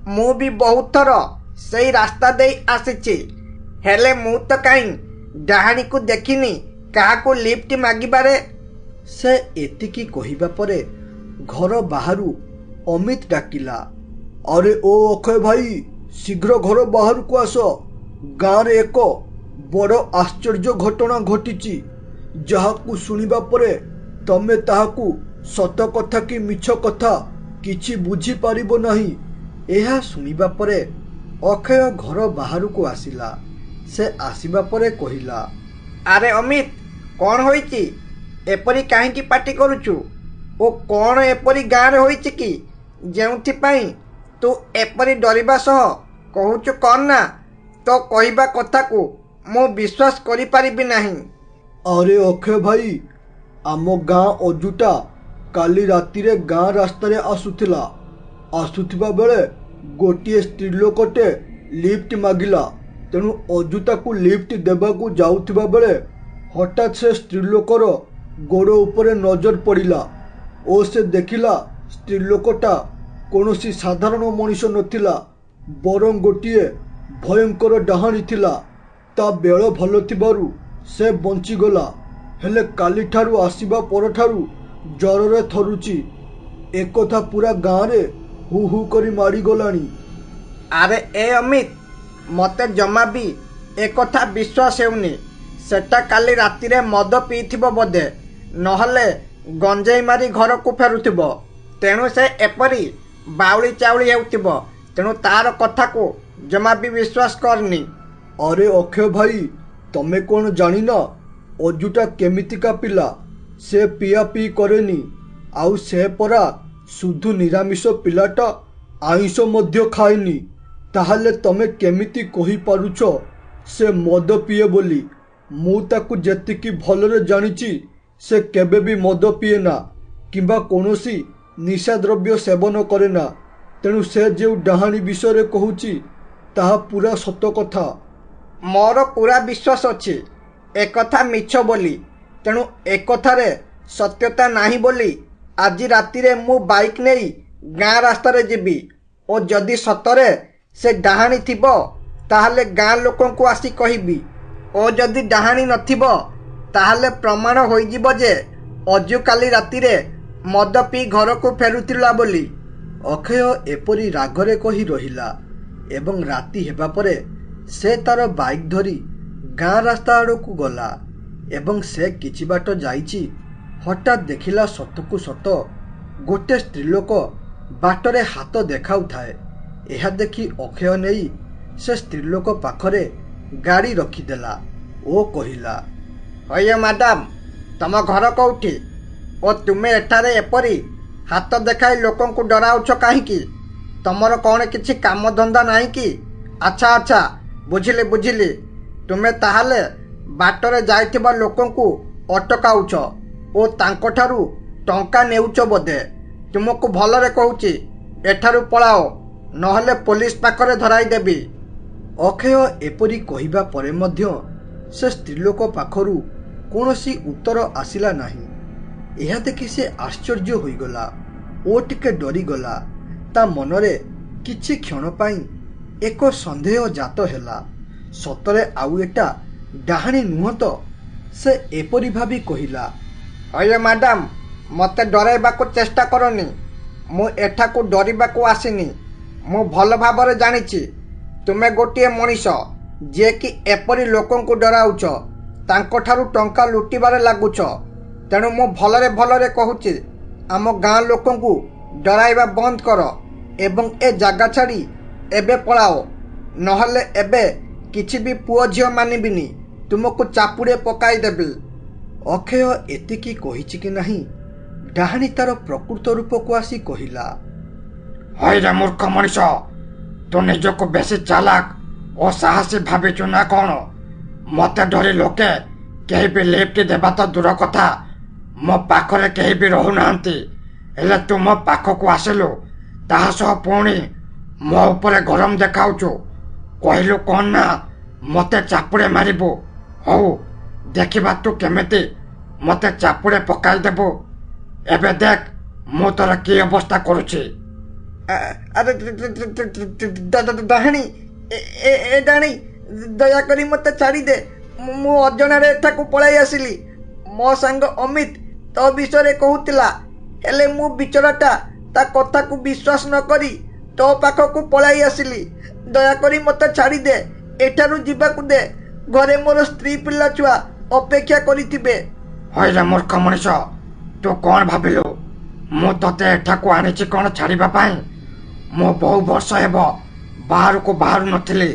ମୁଁ ବି ବହୁତ ଥର ସେଇ ରାସ୍ତା ଦେଇ ଆସିଛି, ହେଲେ ମୁଁ ତ କାହିଁ ଡାହାଣୀକୁ ଦେଖିନି କାହାକୁ ଲିଫ୍ଟ ମାଗିବାରେ। ସେ ଏତିକି କହିବା ପରେ ଘର ବାହାରୁ ଅମିତ ଡାକିଲା, ଆରେ ଓ ଅକ୍ଷୟ ଭାଇ, ଶୀଘ୍ର ଘର ବାହାରକୁ ଆସ। ଗାଁରେ ଏକ ବଡ଼ ଆଶ୍ଚର୍ଯ୍ୟ ଘଟଣା ଘଟିଛି, ଯାହାକୁ ଶୁଣିବା ପରେ ତମେ ତାହାକୁ ସତ କଥା କି ମିଛ କଥା କିଛି ବୁଝିପାରିବ ନାହିଁ। ଏହା ଶୁଣିବା ପରେ ଅକ୍ଷୟ ଘର ବାହାରକୁ ଆସିଲା। ସେ ଆସିବା ପରେ କହିଲା, ଆରେ ଅମିତ, କ'ଣ ହୋଇଛି? ଏପରି କାହିଁକି ପାଟି କରୁଛୁ? ଓ କ'ଣ ଏପରି ଗାଁରେ ହୋଇଛି କି ଯେଉଁଥିପାଇଁ ତୁ ଏପରି ଡରିବା ସହ କହୁଛୁ କ'ଣ ନା ତୋ କହିବା କଥାକୁ ମୁଁ ବିଶ୍ୱାସ କରିପାରିବି ନାହିଁ। ଆରେ ଅକ୍ଷୟ ଭାଇ, ଆମ ଗାଁ ଅଜୁଟା କାଲି ରାତିରେ ଗାଁ ରାସ୍ତାରେ ଆସୁଥିବା ବେଳେ ଗୋଟିଏ ସ୍ତ୍ରୀ ଲୋକଟେ ଲିଫ୍ଟ ମାଗିଲା। ତେଣୁ ଅଜୁ ତାକୁ ଲିଫ୍ଟ ଦେବାକୁ ଯାଉଥିବା ବେଳେ ହଠାତ୍ ସେ ସ୍ତ୍ରୀ ଲୋକର ଗୋଡ଼ ଉପରେ ନଜର ପଡ଼ିଲା ଓ ସେ ଦେଖିଲା ସ୍ତ୍ରୀ ଲୋକଟା କୌଣସି ସାଧାରଣ ମଣିଷ ନଥିଲା, ବରଂ ଗୋଟିଏ ଭୟଙ୍କର ଡାହାଣୀ ଥିଲା। ତା ବେଳ ଭଲ ଥିବାରୁ ସେ ବଞ୍ଚିଗଲା, ହେଲେ କାଲିଠାରୁ ଆସିବା ପରଠାରୁ ଜ୍ୱରରେ ଥରୁଛି। ଏକଥା ପୁରା ଗାଁରେ ହୁ ହୁ କରି ମାଡ଼ିଗଲାଣି। ଆରେ ଏ ଅମିତ, ମୋତେ ଜମା ବି ଏକଥା ବିଶ୍ୱାସ ହେଉନି। ସେଟା କାଲି ରାତିରେ ମଦ ପିଇଥିବ ବୋଧେ, ନହେଲେ ଗଞ୍ଜେଇ ମାରି ଘରକୁ ଫେରୁଥିବ। ତେଣୁ ସେ ଏପରି ବାଉଳି ଚାଉଳି ହେଉଥିବ। ତେଣୁ ତାର କଥାକୁ ଜମା ବି ବିଶ୍ୱାସ କରନି। ଆରେ ଅକ୍ଷୟ ଭାଇ, ତମେ କ'ଣ ଜାଣିନା ଅଜୁଟା କେମିତିକା ପିଲା? ସେ ପିଆପିଇ କରେନି, ଆଉ ସେ ପରା ଶୁଦ୍ଧ ନିରାମିଷ ପିଲାଟା, ଆଇଁଷ ମଧ୍ୟ ଖାଏନି। ତାହେଲେ ତମେ କେମିତି କହିପାରୁଛ ସେ ମଦ ପିଏ ବୋଲି? ମୁଁ ତାକୁ ଯେତିକି ଭଲରେ ଜାଣିଛି ସେ କେବେ ବି ମଦ ପିଏ ନା କିମ୍ବା କୌଣସି ନିଶାଦ୍ରବ୍ୟ ସେବନ କରେ ନା। ତେଣୁ ସେ ଯେଉଁ ଡାହାଣୀ ବିଷୟରେ କହୁଛି ତାହା ପୁରା ସତ କଥା। ମୋର ପୁରା ବିଶ୍ୱାସ ଅଛି ଏକଥା ମିଛ ବୋଲି। ତେଣୁ ଏକଥାରେ ସତ୍ୟତା ନାହିଁ ବୋଲି ଆଜି ରାତିରେ ମୁଁ ବାଇକ୍ ନେଇ ଗାଁ ରାସ୍ତାରେ ଯିବି ଓ ଯଦି ସତରେ ସେ ଡାହାଣୀ ଥିବ ତାହେଲେ ଗାଁ ଲୋକଙ୍କୁ ଆସି କହିବି, ଓ ଯଦି ଡାହାଣୀ ନଥିବ ତାହେଲେ ପ୍ରମାଣ ହୋଇଯିବ ଯେ ଅଜୁ କାଲି ରାତିରେ ମଦ ପିଇ ଘରକୁ ଫେରୁଥିଲା ବୋଲି। ଅକ୍ଷୟ ଏପରି ରାଗରେ କହି ରହିଲା ଏବଂ ରାତି ହେବା ପରେ ସେ ତାର ବାଇକ୍ ଧରି ଗାଁ ରାସ୍ତା ଆଡ଼କୁ ଗଲା ଏବଂ ସେ କିଛି ବାଟ ଯାଇଛି। ହଠାତ୍ ଦେଖିଲା ସତକୁ ସତ ଗୋଟେ ସ୍ତ୍ରୀଲୋକ ବାଟରେ ହାତ ଦେଖାଉଥାଏ। ଏହା ଦେଖି ଅକ୍ଷୟ ନେଇ ସେ ସ୍ତ୍ରୀଲୋକ ପାଖରେ ଗାଡ଼ି ରଖିଦେଲା ଓ କହିଲା, ହଇଏ ମ୍ୟାଡ଼ାମ, ତମ ଘର କେଉଁଠି ଓ ତୁମେ ଏଠାରେ ଏପରି ହାତ ଦେଖାଇ ଲୋକଙ୍କୁ ଡରାଉଛ କାହିଁକି? ତମର କ'ଣ କିଛି କାମଧନ୍ଦା ନାହିଁ କି? ଆଚ୍ଛା ଆଚ୍ଛା, ବୁଝିଲି। ତୁମେ ତାହେଲେ ବାଟରେ ଯାଇଥିବା ଲୋକଙ୍କୁ ଅଟକାଉଛ ଓ ତାଙ୍କଠାରୁ ଟଙ୍କା ନେଉଛ ବୋଧେ। ତୁମକୁ ଭଲରେ କହୁଛି ଏଠାରୁ ପଳାଅ, ନହେଲେ ପୋଲିସ ପାଖରେ ଧରାଇଦେବି। ଅକ୍ଷୟ ଏପରି କହିବା ପରେ ମଧ୍ୟ ସେ ସ୍ତ୍ରୀଲୋକ ପାଖରୁ କୌଣସି ଉତ୍ତର ଆସିଲା ନାହିଁ। ଏହା ଦେଖି ସେ ଆଶ୍ଚର୍ଯ୍ୟ ହୋଇଗଲା ଓ ଟିକେ ଡରିଗଲା। ତା ମନରେ କିଛି କ୍ଷଣ ପାଇଁ ଏକ ସନ୍ଦେହ ଜାତ ହେଲା, ସତରେ ଆଉ ଏଟା ଡାହାଣୀ ନୁହଁ ତ? ସେ ଏପରି ଭାବି କହିଲା, ହଇଏ ମ୍ୟାଡ଼ାମ, ମୋତେ ଡରାଇବାକୁ ଚେଷ୍ଟା କରନି। ମୁଁ ଏଠାକୁ ଡରିବାକୁ ଆସିନି। ମୁଁ ଭଲ ଭାବରେ ଜାଣିଛି ତୁମେ ଗୋଟିଏ ମଣିଷ ଯିଏକି ଏପରି ଲୋକଙ୍କୁ ଡରାଉଛ, ତାଙ୍କଠାରୁ ଟଙ୍କା ଲୁଟିବାରେ ଲାଗୁଛ। ତେଣୁ ମୁଁ ଭଲରେ କହୁଛି, ଆମ ଗାଁ ଲୋକଙ୍କୁ ଡରାଇବା ବନ୍ଦ କର ଏବଂ ଏ ଜାଗା ଛାଡ଼ି ଏବେ ପଳାଅ, ନହେଲେ ଏବେ କିଛି ବି ପୁଅ ଝିଅ ମାନିବିନି, ତୁମକୁ ଚାପୁଡ଼େ ପକାଇଦେବି। ଅକ୍ଷୟ ଏତିକି କହିଛି କି ନାହିଁ, ଡାହାଣୀ ତାର ପ୍ରକୃତ ରୂପକୁ ଆସି କହିଲା, ହଇରେ ମୂର୍ଖ ମଣିଷ, ତୁ ନିଜକୁ ବେଶୀ ଚାଲାକ ଓ ସାହସୀ ଭାବିଛୁ ନା କ'ଣ? ମୋତେ ଡରି ଲୋକେ କେହି ବି ଲିଫ୍ଟ ଦେବା ତ ଦୂର କଥା, ମୋ ପାଖରେ କେହି ବି ରହୁନାହାନ୍ତି। ହେଲେ ତୁ ମୋ ପାଖକୁ ଆସିଲୁ, ତାହା ସହ ପୁଣି ମୋ ଉପରେ ଗରମ ଦେଖାଉଛୁ। କହିଲୁ କ'ଣ ନା ମୋତେ ଚାପୁଡ଼େ ମାରିବୁ? ହଉ ଦେଖିବା ତୁ କେମିତି ମୋତେ ଚାପୁଡ଼େ ପକାଇଦେବୁ। ଏବେ ଦେଖ ମୁଁ ତୋର କି ଅବସ୍ଥା କରୁଛି। ଆରେ ଡାହାଣୀ, ଏ ଡାହାଣୀ, ଦୟାକରି ମୋତେ ଛାଡ଼ିଦେ। ମୁଁ ଅଜଣାରେ ଏଠାକୁ ପଳାଇ ଆସିଲି। ମୋ ସାଙ୍ଗ ଅମିତ ତୋ ବିଷୟରେ କହୁଥିଲା, ହେଲେ ମୁଁ ବିଚରାଟା ତା କଥାକୁ ବିଶ୍ୱାସ ନ କରି ତୋ ପାଖକୁ ପଳାଇ ଆସିଲି। ଦୟାକରି ମୋତେ ଛାଡ଼ିଦେ, ଏଠାରୁ ଯିବାକୁ ଦେ। ଘରେ ମୋର ସ୍ତ୍ରୀ ପିଲା ଛୁଆ ଅପେକ୍ଷା କରିଥିବେ। ହଇରେ ମୂର୍ଖ ମଣିଷ, ତୁ କ'ଣ ଭାବିଲୁ ମୁଁ ତତେ ଏଠାକୁ ଆଣିଛି କ'ଣ ଛାଡ଼ିବା ପାଇଁ? ମୁଁ ବହୁ ବର୍ଷ ହେବ ବାହାରକୁ ବାହାରୁ ନଥିଲି,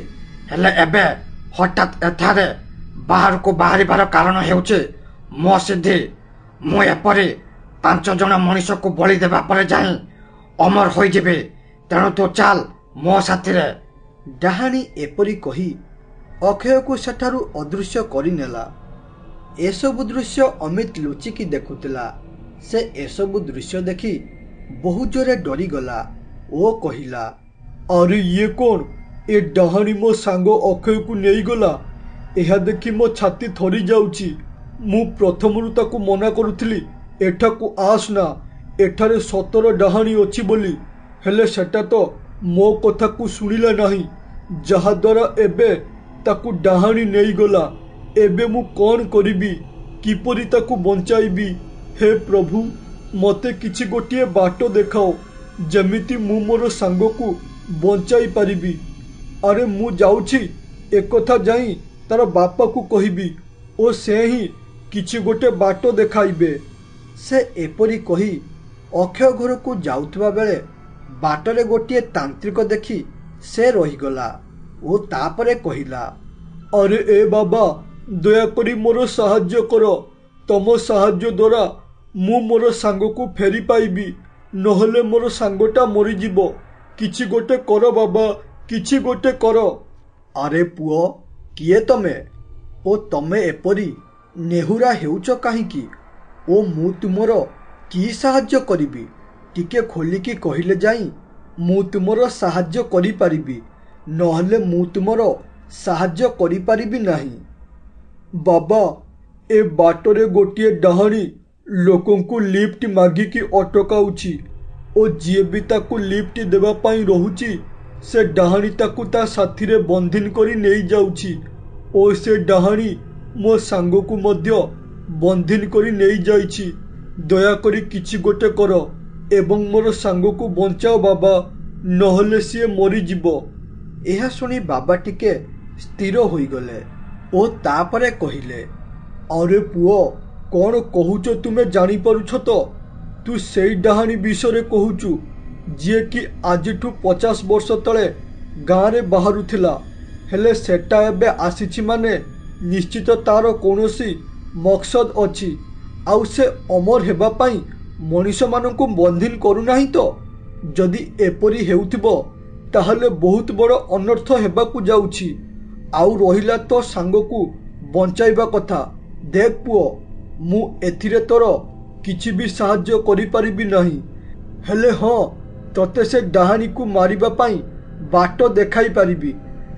ହେଲେ ଏବେ ହଠାତ୍ ଏଠାରେ ବାହାରକୁ ବାହାରିବାର କାରଣ ହେଉଛି ମୋ ସିଦ୍ଧି। ମୁଁ ଏପରି 5 ଜଣ ମଣିଷକୁ ବଳି ଦେବା ପରେ ଯାଇ ଅମର ହୋଇଯିବି। ତେଣୁ ତୁ ଚାଲ ମୋ ସାଥିରେ। ଡାହାଣୀ ଏପରି କହି ଅକ୍ଷୟକୁ ସେଠାରୁ ଅଦୃଶ୍ୟ କରିନେଲା। ଏସବୁ ଦୃଶ୍ୟ ଅମିତ ଲୁଚିକି ଦେଖୁଥିଲା। ସେ ଏସବୁ ଦୃଶ୍ୟ ଦେଖି ବହୁ ଜୋରେ ଡରିଗଲା ଓ କହିଲା, ଆରେ ଇଏ କ'ଣ? ଏ ଡାହାଣୀ ମୋ ସାଙ୍ଗ ଅକ୍ଷୟକୁ ନେଇଗଲା। ଏହା ଦେଖି ମୋ ଛାତି ଥରି ଯାଉଛି। ମୁଁ ପ୍ରଥମରୁ ତାକୁ ମନା କରୁଥିଲି, ଏଠାକୁ ଆସନା, ଏଠାରେ ସତର ଡାହାଣୀ ଅଛି ବୋଲି। ହେଲେ ସେଟା ତ ମୋ କଥାକୁ ଶୁଣିଲା ନାହିଁ, ଯାହାଦ୍ୱାରା ଏବେ ତାକୁ ଡାହାଣୀ ନେଇଗଲା। ଏବେ ମୁଁ କ'ଣ କରିବି? କିପରି ତାକୁ ବଞ୍ଚାଇବି? ହେ ପ୍ରଭୁ, ମୋତେ କିଛି ଗୋଟିଏ ବାଟ ଦେଖାଅ, ଯେମିତି ମୁଁ ମୋର ସାଙ୍ଗକୁ ବଞ୍ଚାଇ ପାରିବି। ଆରେ ମୁଁ ଯାଉଛି, ଏକଥା ଯାଇ ତାର ବାପାକୁ କହିବି ଓ ସେ ହିଁ କିଛି ଗୋଟେ ବାଟ ଦେଖାଇବେ। ସେ ଏପରି କହି ଅକ୍ଷୟ ଘରକୁ ଯାଉଥିବା ବେଳେ ବାଟରେ ଗୋଟିଏ ତାନ୍ତ୍ରିକ ଦେଖି ସେ ରହିଗଲା ଓ ତାପରେ କହିଲା, ଆରେ ଏ ବାବା, ଦୟାକରି ମୋର ସାହାଯ୍ୟ କର। ତମ ସାହାଯ୍ୟ ଦ୍ୱାରା ମୁଁ ମୋର ସାଙ୍ଗକୁ ଫେରି ପାଇବି, ନହେଲେ ମୋର ସାଙ୍ଗଟା ମରିଯିବ। କିଛି ଗୋଟେ କର ବାବା, କିଛି ଗୋଟେ କର। ଆରେ ପୁଅ, କିଏ ତମେ ଓ ତମେ ଏପରି ନେହୁରା ହେଉଛ କାହିଁକି? ଓ ମୁଁ ତୁମର କି ସାହାଯ୍ୟ କରିବି? ଟିକେ ଖୋଲିକି କହିଲେ ଯାଇ ମୁଁ ତୁମର ସାହାଯ୍ୟ କରିପାରିବି, ନହେଲେ ମୁଁ ତୁମର ସାହାଯ୍ୟ କରିପାରିବି ନାହିଁ। ବାବା, ଏ ବାଟରେ ଗୋଟିଏ ଡାହାଣୀ ଲୋକଙ୍କୁ ଲିଫ୍ଟ ମାଗିକି ଅଟକାଉଛି ଓ ଯିଏ ବି ତାକୁ ଲିଫ୍ଟ ଦେବା ପାଇଁ ରହୁଛି, ସେ ଡାହାଣୀ ତାକୁ ତା ସାଥିରେ ବନ୍ଦିନ କରି ନେଇଯାଉଛି ଓ ସେ ଡାହାଣୀ ମୋ ସାଙ୍ଗକୁ ମଧ୍ୟ ବନ୍ଦିନ କରି ନେଇଯାଇଛି। ଦୟାକରି କିଛି ଗୋଟେ କର ଏବଂ ମୋର ସାଙ୍ଗକୁ ବଞ୍ଚାଅ ବାବା, ନହେଲେ ସିଏ ମରିଯିବ। ଏହା ଶୁଣି ବାବା ଟିକେ ସ୍ଥିର ହୋଇଗଲେ ଓ ତାପରେ କହିଲେ, ଆରେ ପୁଅ, କ'ଣ କହୁଛ ତୁମେ ଜାଣିପାରୁଛ ତ? ତୁ ସେଇ ଡାହାଣୀ ବିଷୟରେ କହୁଛୁ ଯିଏକି ଆଜିଠୁ 50 ବର୍ଷ ତଳେ ଗାଁରେ ବାହାରୁଥିଲା। ହେଲେ ସେଟା ଏବେ ଆସିଛି ମାନେ ନିଶ୍ଚିତ ତାର କୌଣସି ମକସଦ ଅଛି। ଆଉ ସେ ଅମର ହେବା ପାଇଁ ମଣିଷମାନଙ୍କୁ ବନ୍ଦିନ କରୁନାହିଁ ତ? ଯଦି ଏପରି ହେଉଥିବ ତାହେଲେ ବହୁତ ବଡ଼ ଅନର୍ଥ ହେବାକୁ ଯାଉଛି। ଆଉ ରହିଲା ତ ସାଙ୍ଗକୁ ବଞ୍ଚାଇବା କଥା। ଦେଖ ପୁଅ, ମୁଁ ଏଥିରେ ତୋର କିଛି ବି ସାହାଯ୍ୟ କରିପାରିବି ନାହିଁ, ହେଲେ ହଁ, ତତେ ସେ ଡାହାଣୀକୁ ମାରିବା ପାଇଁ ବାଟ ଦେଖାଇ ପାରିବି।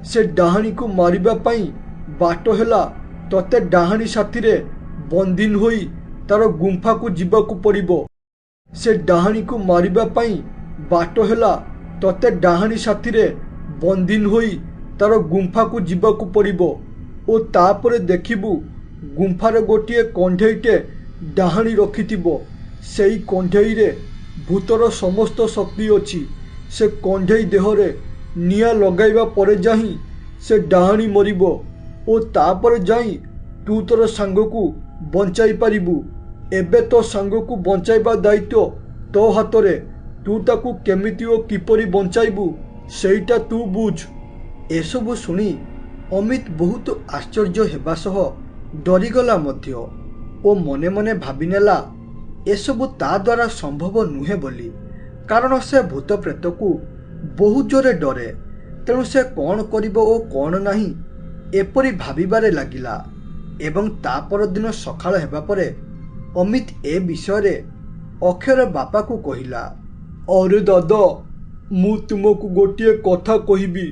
ସେ ଡାହାଣୀକୁ ମାରିବା ପାଇଁ ବାଟ ହେଲା ତତେ ଡାହାଣୀ ସାଥିରେ ବନ୍ଦିନ ହୋଇ ତାର ଗୁମ୍ଫାକୁ ଯିବାକୁ ପଡ଼ିବ। ସେ ଡାହାଣୀକୁ ମାରିବା ପାଇଁ ବାଟ ହେଲା ତତେ ଡାହାଣୀ ସାଥିରେ ବନ୍ଦିନ ହୋଇ ତାର ଗୁମ୍ଫାକୁ ଯିବାକୁ ପଡ଼ିବ ଓ ତାପରେ ଦେଖିବୁ ଗୁମ୍ଫାରେ ଗୋଟିଏ କଣ୍ଢେଇଟେ ଡାହାଣୀ ରଖିଥିବ। ସେଇ କଣ୍ଢେଇରେ ଭୂତର ସମସ୍ତ ଶକ୍ତି ଅଛି। ସେ କଣ୍ଢେଇ ଦେହରେ ନିଆଁ ଲଗାଇବା ପରେ ଯାଇ ସେ ଡାହାଣୀ ମରିବ ଓ ତାପରେ ଯାଇ ତୁ ତୋର ସାଙ୍ଗକୁ ବଞ୍ଚାଇ ପାରିବୁ। ଏବେ ତୋ ସାଙ୍ଗକୁ ବଞ୍ଚାଇବା ଦାୟିତ୍ୱ ତୋ ହାତରେ। ତୁ ତାକୁ କେମିତି ଓ କିପରି ବଞ୍ଚାଇବୁ ସେଇଟା ତୁ ବୁଝ। ଏସବୁ ଶୁଣି ଅମିତ ବହୁତ ଆଶ୍ଚର୍ଯ୍ୟ ହେବା ସହ ଡରିଗଲା ମଧ୍ୟ ଓ ମନେ ମନେ ଭାବିନେଲା ଏସବୁ ତା ଦ୍ୱାରା ସମ୍ଭବ ନୁହେଁ ବୋଲି। କାରଣ ସେ ଭୂତ ପ୍ରେତକୁ ବହୁ ଜୋରେ ଡରେ। ତେଣୁ ସେ କ'ଣ କରିବ ଓ କ'ଣ ନାହିଁ ଏପରି ଭାବିବାରେ ଲାଗିଲା। ଏବଂ ତା ପରଦିନ ସକାଳ ହେବା ପରେ ଅମିତ ଏ ବିଷୟରେ ଅକ୍ଷୟର ବାପାକୁ କହିଲା, ଆରେ ଦାଦା, ମୁଁ ତୁମକୁ ଗୋଟିଏ କଥା କହିବି,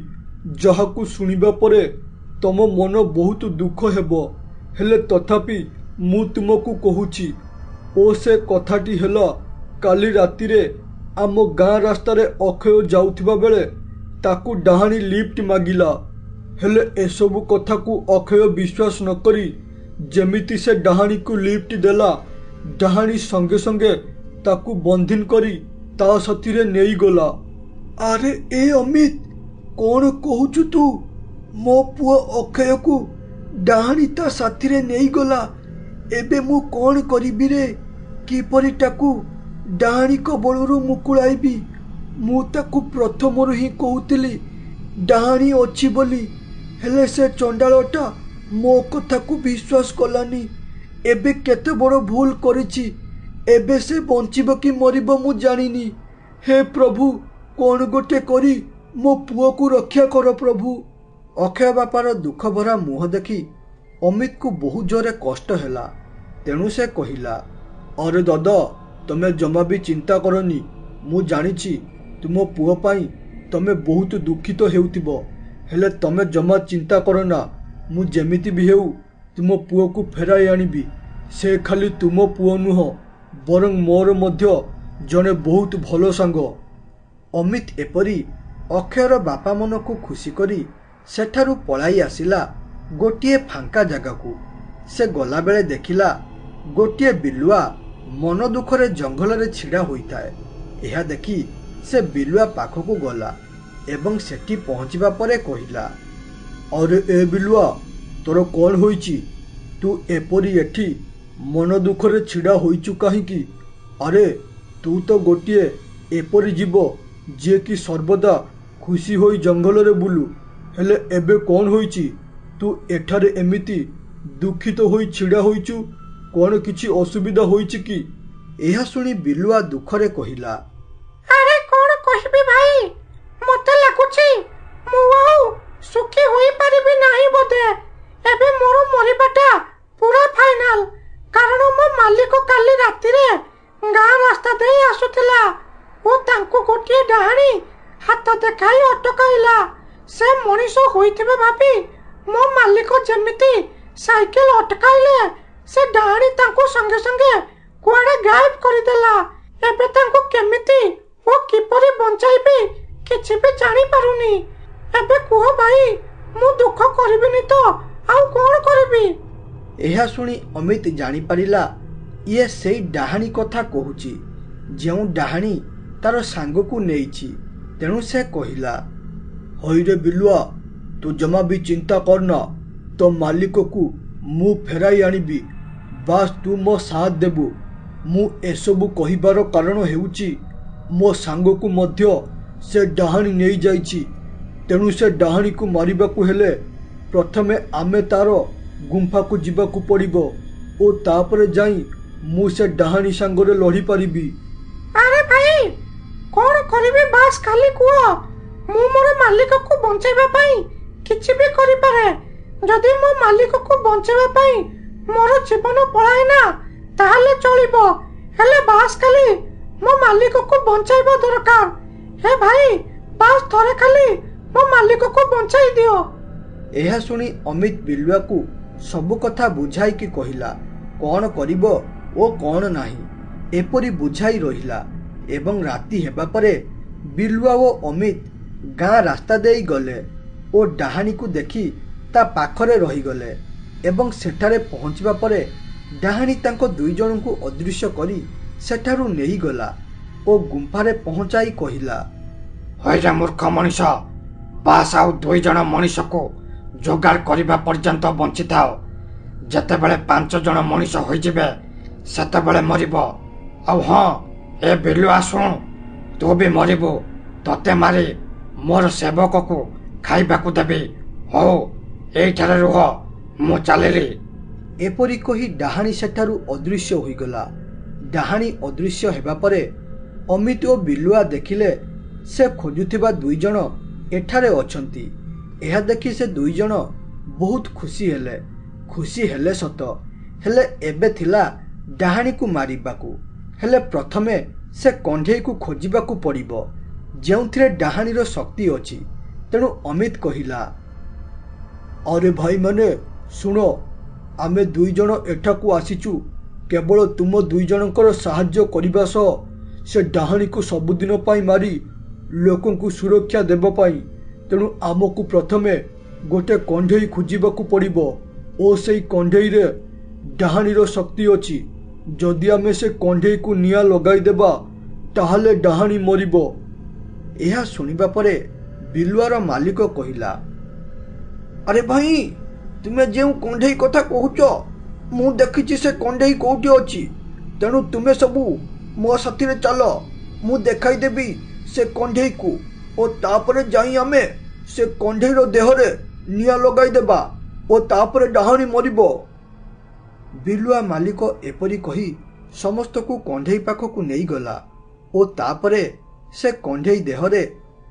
ଯାହାକୁ ଶୁଣିବା ପରେ ତମ ମନ ବହୁତ ଦୁଃଖ ହେବ। ହେଲେ ତଥାପି ମୁଁ ତୁମକୁ କହୁଛି ଓ ସେ କଥାଟି ହେଲା, କାଲି ରାତିରେ ଆମ ଗାଁ ରାସ୍ତାରେ ଅକ୍ଷୟ ଯାଉଥିବା ବେଳେ ତାକୁ ଡାହାଣୀ ଲିଫ୍ଟ ମାଗିଲା। ହେଲେ ଏସବୁ କଥାକୁ ଅକ୍ଷୟ ବିଶ୍ୱାସ ନ କରି ଯେମିତି ସେ ଡାହାଣୀକୁ ଲିଫ୍ଟ ଦେଲା, ଡାହାଣୀ ସଙ୍ଗେ ସଙ୍ଗେ ତାକୁ ବନ୍ଦିନ କରି ତା ସାଥିରେ ନେଇଗଲା। ଆରେ ଏ ଅମିତ, କ'ଣ କହୁଛୁ ତୁ? ମୋ ପୁଅ ଅକ୍ଷୟକୁ ଡାହାଣୀ ତା ସାଥିରେ ନେଇଗଲା। ଏବେ ମୁଁ କ'ଣ କରିବି ରେ? କିପରି ତାକୁ ଡାହାଣୀ କବଳରୁ ମୁକୁଳାଇବି। ମୁଁ ତାକୁ ପ୍ରଥମରୁ ହିଁ କହୁଥିଲି ଡାହାଣୀ ଅଛି ବୋଲି, ହେଲେ ସେ ଚଣ୍ଡାଳଟା ମୋ କଥାକୁ ବିଶ୍ୱାସ କଲାନି। ଏବେ କେତେ ବଡ଼ ଭୁଲ କରିଛି। ଏବେ ସେ ବଞ୍ଚିବ କି ମରିବ ମୁଁ ଜାଣିନି। ହେ ପ୍ରଭୁ, କ'ଣ ଗୋଟେ କରି ମୋ ପୁଅକୁ ରକ୍ଷା କର ପ୍ରଭୁ। ଅକ୍ଷୟ ବାପାର ଦୁଃଖ ଭରା ମୁହଁ ଦେଖି ଅମିତକୁ ବହୁତ ଜୋରେ କଷ୍ଟ ହେଲା। ତେଣୁ ସେ କହିଲା, ଅରେ ଦାଦା, ତମେ ଜମା ବି ଚିନ୍ତା କରନି। ମୁଁ ଜାଣିଛି ତୁମ ପୁଅ ପାଇଁ ତମେ ବହୁତ ଦୁଃଖିତ ହେଉଥିବ, ହେଲେ ତମେ ଜମା ଚିନ୍ତା କର ନା। ମୁଁ ଯେମିତି ବି ହେଉ ତୁମ ପୁଅକୁ ଫେରାଇ ଆଣିବି। ସେ ଖାଲି ତୁମ ପୁଅ ନୁହଁ, ବରଂ ମୋର ମଧ୍ୟ ଜଣେ ବହୁତ ଭଲ ସାଙ୍ଗ। ଅମିତ ଏପରି ଅକ୍ଷୟର ବାପା ମନକୁ ଖୁସି କରି ସେଠାରୁ ପଳାଇ ଆସିଲା ଗୋଟିଏ ଫାଙ୍କା ଜାଗାକୁ। ସେ ଗଲାବେଳେ ଦେଖିଲା ଗୋଟିଏ ବିଲୁଆ ମନ ଦୁଃଖରେ ଜଙ୍ଗଲରେ ଛିଡ଼ା ହୋଇଥାଏ। ଏହା ଦେଖି ସେ ବିଲୁଆ ପାଖକୁ ଗଲା ଏବଂ ସେଠି ପହଞ୍ଚିବା ପରେ କହିଲା, ଅରେ ଏ ବିଲୁଆ, ତୋର କ'ଣ ହୋଇଛି? ତୁ ଏପରି ଏଠି ମନ ଦୁଃଖରେ ଛିଡ଼ା ହୋଇଛୁ କାହିଁକି? ଆରେ ତୁ ତ ଗୋଟିଏ ଏପରି ଜୀବ ଯିଏକି ସର୍ବଦା ଖୁସି ହୋଇ ଜଙ୍ଗଲରେ ବୁଲୁ, ହେଲେ ଏବେ କ'ଣ ହୋଇଛି? ତୁ ଏଠାରେ ଏମିତି ଦୁଃଖିତ ହୋଇ ଛିଡ଼ା ହୋଇଛୁ, କ'ଣ କିଛି ଅସୁବିଧା ହୋଇଛି କି? ଏହା ଶୁଣି ବିଲୁଆ ଦୁଃଖରେ କହିଲା, ଆରେ କ'ଣ କହିବି ଭାଇ, ମତେ ଲାଗୁଛି ମୁଁ ଆଉ ସୁଖୀ ହୋଇପାରିବି ନାହିଁ ବୋଧେ। ଏବେ ମୋର ମରିବାଟା ପୁରା ଫାଇନାଲ, କାରଣ ମୋ ମାଲିକ କାଲି ରାତିରେ ଗାଁ ରାସ୍ତା ଦେଇ ଆସୁଥିଲା ଓ ତାଙ୍କୁ ଗୋଟିଏ ଡାହାଣୀ ହାତ ଦେଖାଇ ଅଟକାଇଲା। ସେ ମଣିଷ ହୋଇଥିବେ ଭାବି ମୋ ମାଲିକ ଯେମିତି ସାଇକେଲ ଅଟକାଇଲେ, ସେ ଡାହାଣୀ ତାଙ୍କୁ ସଙ୍ଗେ ସଙ୍ଗେ କୁଆଡ଼େ ଗାୟବ କରିଦେଲା। ଏବେ ତାଙ୍କୁ କେମିତି ଓ କିପରି ବଞ୍ଚାଇବି କିଛି ବି ଜାଣିପାରୁନି। ଏବେ କୁହ ଭାଇ, ମୁଁ ଦୁଃଖ କରିବିନି ତ ଆଉ କ'ଣ କରିବି? ଏହା ଶୁଣି ଅମିତ ଜାଣିପାରିଲା ଇଏ ସେଇ ଡାହାଣୀ କଥା କହୁଛି, ଯେଉଁ ଡାହାଣୀ ତାର ସାଙ୍ଗକୁ ନେଇଛି। ତେଣୁ ସେ କହିଲା, ହଇରେ ବିଲୁଆ, ତୁ ଜମା ବି ଚିନ୍ତା କରନା। ତୋ ମାଲିକକୁ ମୁଁ ଫେରାଇ ଆଣିବି। ବାସ୍ ତୁ ମୋ ସାଥ ଦେବୁ। ମୁଁ ଏସବୁ କହିବାର କାରଣ ହେଉଛି ମୋ ସାଙ୍ଗକୁ ମଧ୍ୟ ସେ ଡାହାଣୀ ନେଇଯାଇଛି। ତେଣୁ ସେ ଡାହାଣୀକୁ ମାରିବାକୁ ହେଲେ ପ୍ରଥମେ ଆମେ ତାର ଗୁମ୍ଫାକୁ ଯିବାକୁ ପଡ଼ିବ ଓ ତାପରେ ଯାଇ ମୁଁ ସେ ଡାହାଣୀ ସାଙ୍ଗରେ ଲଢ଼ିପାରିବି। ଆରେ ଭାଇ, କ'ଣ କରିବି ବାସ୍ ଖାଲି କୁହ। ମୁଁ ମୋର ମାଲିକକୁ ବଞ୍ଚାଇବା ପାଇଁ କିଛି ବି କରିପାରେ। ଯଦି ମୋ ମାଲିକକୁ ବଞ୍ଚାଇବା ପାଇଁ ମୋର ଜୀବନ ପଳାଏ ନା, ତାହେଲେ ଚଳିବ, ହେଲେ ବାସ୍ ଖାଲି ମୋ ମାଲିକକୁ ବଞ୍ଚାଇବା ଦରକାର। ହେ ଭାଇ, ବାସ୍ ଥରେ ଖାଲି ମୋ ମାଲିକକୁ ବଞ୍ଚାଇ ଦିଅ। ଏହା ଶୁଣି ଅମିତ ବିଲୁଆକୁ ସବୁ କଥା ବୁଝାଇକି କହିଲା କ'ଣ କରିବ ଓ କ'ଣ ନାହିଁ। ଏପରି ବୁଝାଇ ରହିଲା ଏବଂ ରାତି ହେବା ପରେ ବିଲୁଆ ଓ ଅମିତ ଗାଁ ରାସ୍ତା ଦେଇ ଗଲେ ଓ ଡାହାଣୀକୁ ଦେଖି ତା ପାଖରେ ରହିଗଲେ ଏବଂ ସେଠାରେ ପହଞ୍ଚିବା ପରେ ଡାହାଣୀ ତାଙ୍କ ଦୁଇ ଜଣଙ୍କୁ ଅଦୃଶ୍ୟ କରି ସେଠାରୁ ନେଇଗଲା ଓ ଗୁମ୍ଫାରେ ପହଞ୍ଚାଇ କହିଲା, ହଇରେ ମୂର୍ଖ ମଣିଷ, ବାସ୍ ଆଉ 2 ଜଣ ମଣିଷକୁ ଯୋଗାଡ଼ କରିବା ପର୍ଯ୍ୟନ୍ତ ବଞ୍ଚିଥାଅ। ଯେତେବେଳେ 5 ଜଣ ମଣିଷ ହୋଇଯିବେ ସେତେବେଳେ ମରିବ। ଆଉ ହଁ, ଏ ବିଲୁଆ ଶୁଣ, ତୁ ବି ମରିବୁ। ତତେ ମାରି ମୋର ସେବକକୁ ଖାଇବାକୁ ଦେବି। ହଉ, ଏଇଠାରେ ରୁହ, ମୁଁ ଚାଲିଲି। ଏପରି କହି ଡାହାଣୀ ସେଠାରୁ ଅଦୃଶ୍ୟ ହୋଇଗଲା। ଡାହାଣୀ ଅଦୃଶ୍ୟ ହେବା ପରେ ଅମିତ ଓ ବିଲୁଆ ଦେଖିଲେ ସେ ଖୋଜୁଥିବା 2 ଜଣ ଏଠାରେ ଅଛନ୍ତି। ଏହା ଦେଖି ସେ 2 ଜଣ ବହୁତ ଖୁସି ହେଲେ ସତ, ହେଲେ ଏବେ ଥିଲା ଡାହାଣୀକୁ ମାରିବାକୁ। ହେଲେ ପ୍ରଥମେ ସେ କଣ୍ଢେଇକୁ ଖୋଜିବାକୁ ପଡ଼ିବ ଯେଉଁଥିରେ ଡାହାଣୀର ଶକ୍ତି ଅଛି। ତେଣୁ ଅମିତ କହିଲା, ଆରେ ଭାଇମାନେ ଶୁଣ, ଆମେ 2 ଜଣ ଏଠାକୁ ଆସିଛୁ କେବଳ ତୁମ 2 ଜଣଙ୍କର ସାହାଯ୍ୟ କରିବା ସହ ସେ ଡାହାଣୀକୁ ସବୁଦିନ ପାଇଁ ମାରି ଲୋକଙ୍କୁ ସୁରକ୍ଷା ଦେବା ପାଇଁ। ତେଣୁ ଆମକୁ ପ୍ରଥମେ ଗୋଟେ କଣ୍ଢେଇ ଖୋଜିବାକୁ ପଡ଼ିବ ଓ ସେଇ କଣ୍ଢେଇରେ ଡାହାଣୀର ଶକ୍ତି ଅଛି। ଯଦି ଆମେ ସେ କଣ୍ଢେଇକୁ ନିଆଁ ଲଗାଇଦେବା ତାହେଲେ ଡାହାଣୀ ମରିବ। ଏହା ଶୁଣିବା ପରେ ବିଲୁଆର ମାଲିକ କହିଲା, ଆରେ ଭାଇ, ତୁମେ ଯେଉଁ କଣ୍ଢେଇ କଥା କହୁଛ ମୁଁ ଦେଖିଛି ସେ କଣ୍ଢେଇ କେଉଁଠି ଅଛି। ତେଣୁ ତୁମେ ସବୁ ମୋ ସାଥିରେ ଚାଲ, ମୁଁ ଦେଖାଇଦେବି ସେ କଣ୍ଢେଇକୁ ଓ ତାପରେ ଯାଇ ଆମେ ସେ କଣ୍ଢେଇର ଦେହରେ ନିଆଁ ଲଗାଇଦେବା ଓ ତାପରେ ଡାହାଣୀ ମରିବ। ବିଲୁଆ ମାଲିକ ଏପରି କହି ସମସ୍ତଙ୍କୁ କଣ୍ଢେଇ ପାଖକୁ ନେଇଗଲା ଓ ତାପରେ ସେ କଣ୍ଢେଇ ଦେହରେ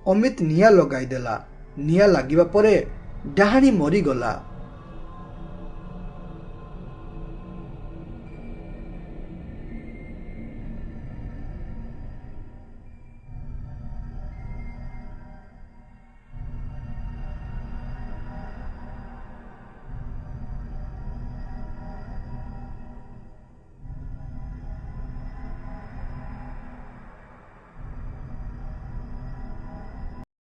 ଅମିତ ନିଆଁ ଲଗାଇଦେଲା। ନିଆଁ ଲାଗିବା ପରେ ଡାହାଣୀ ମରିଗଲା।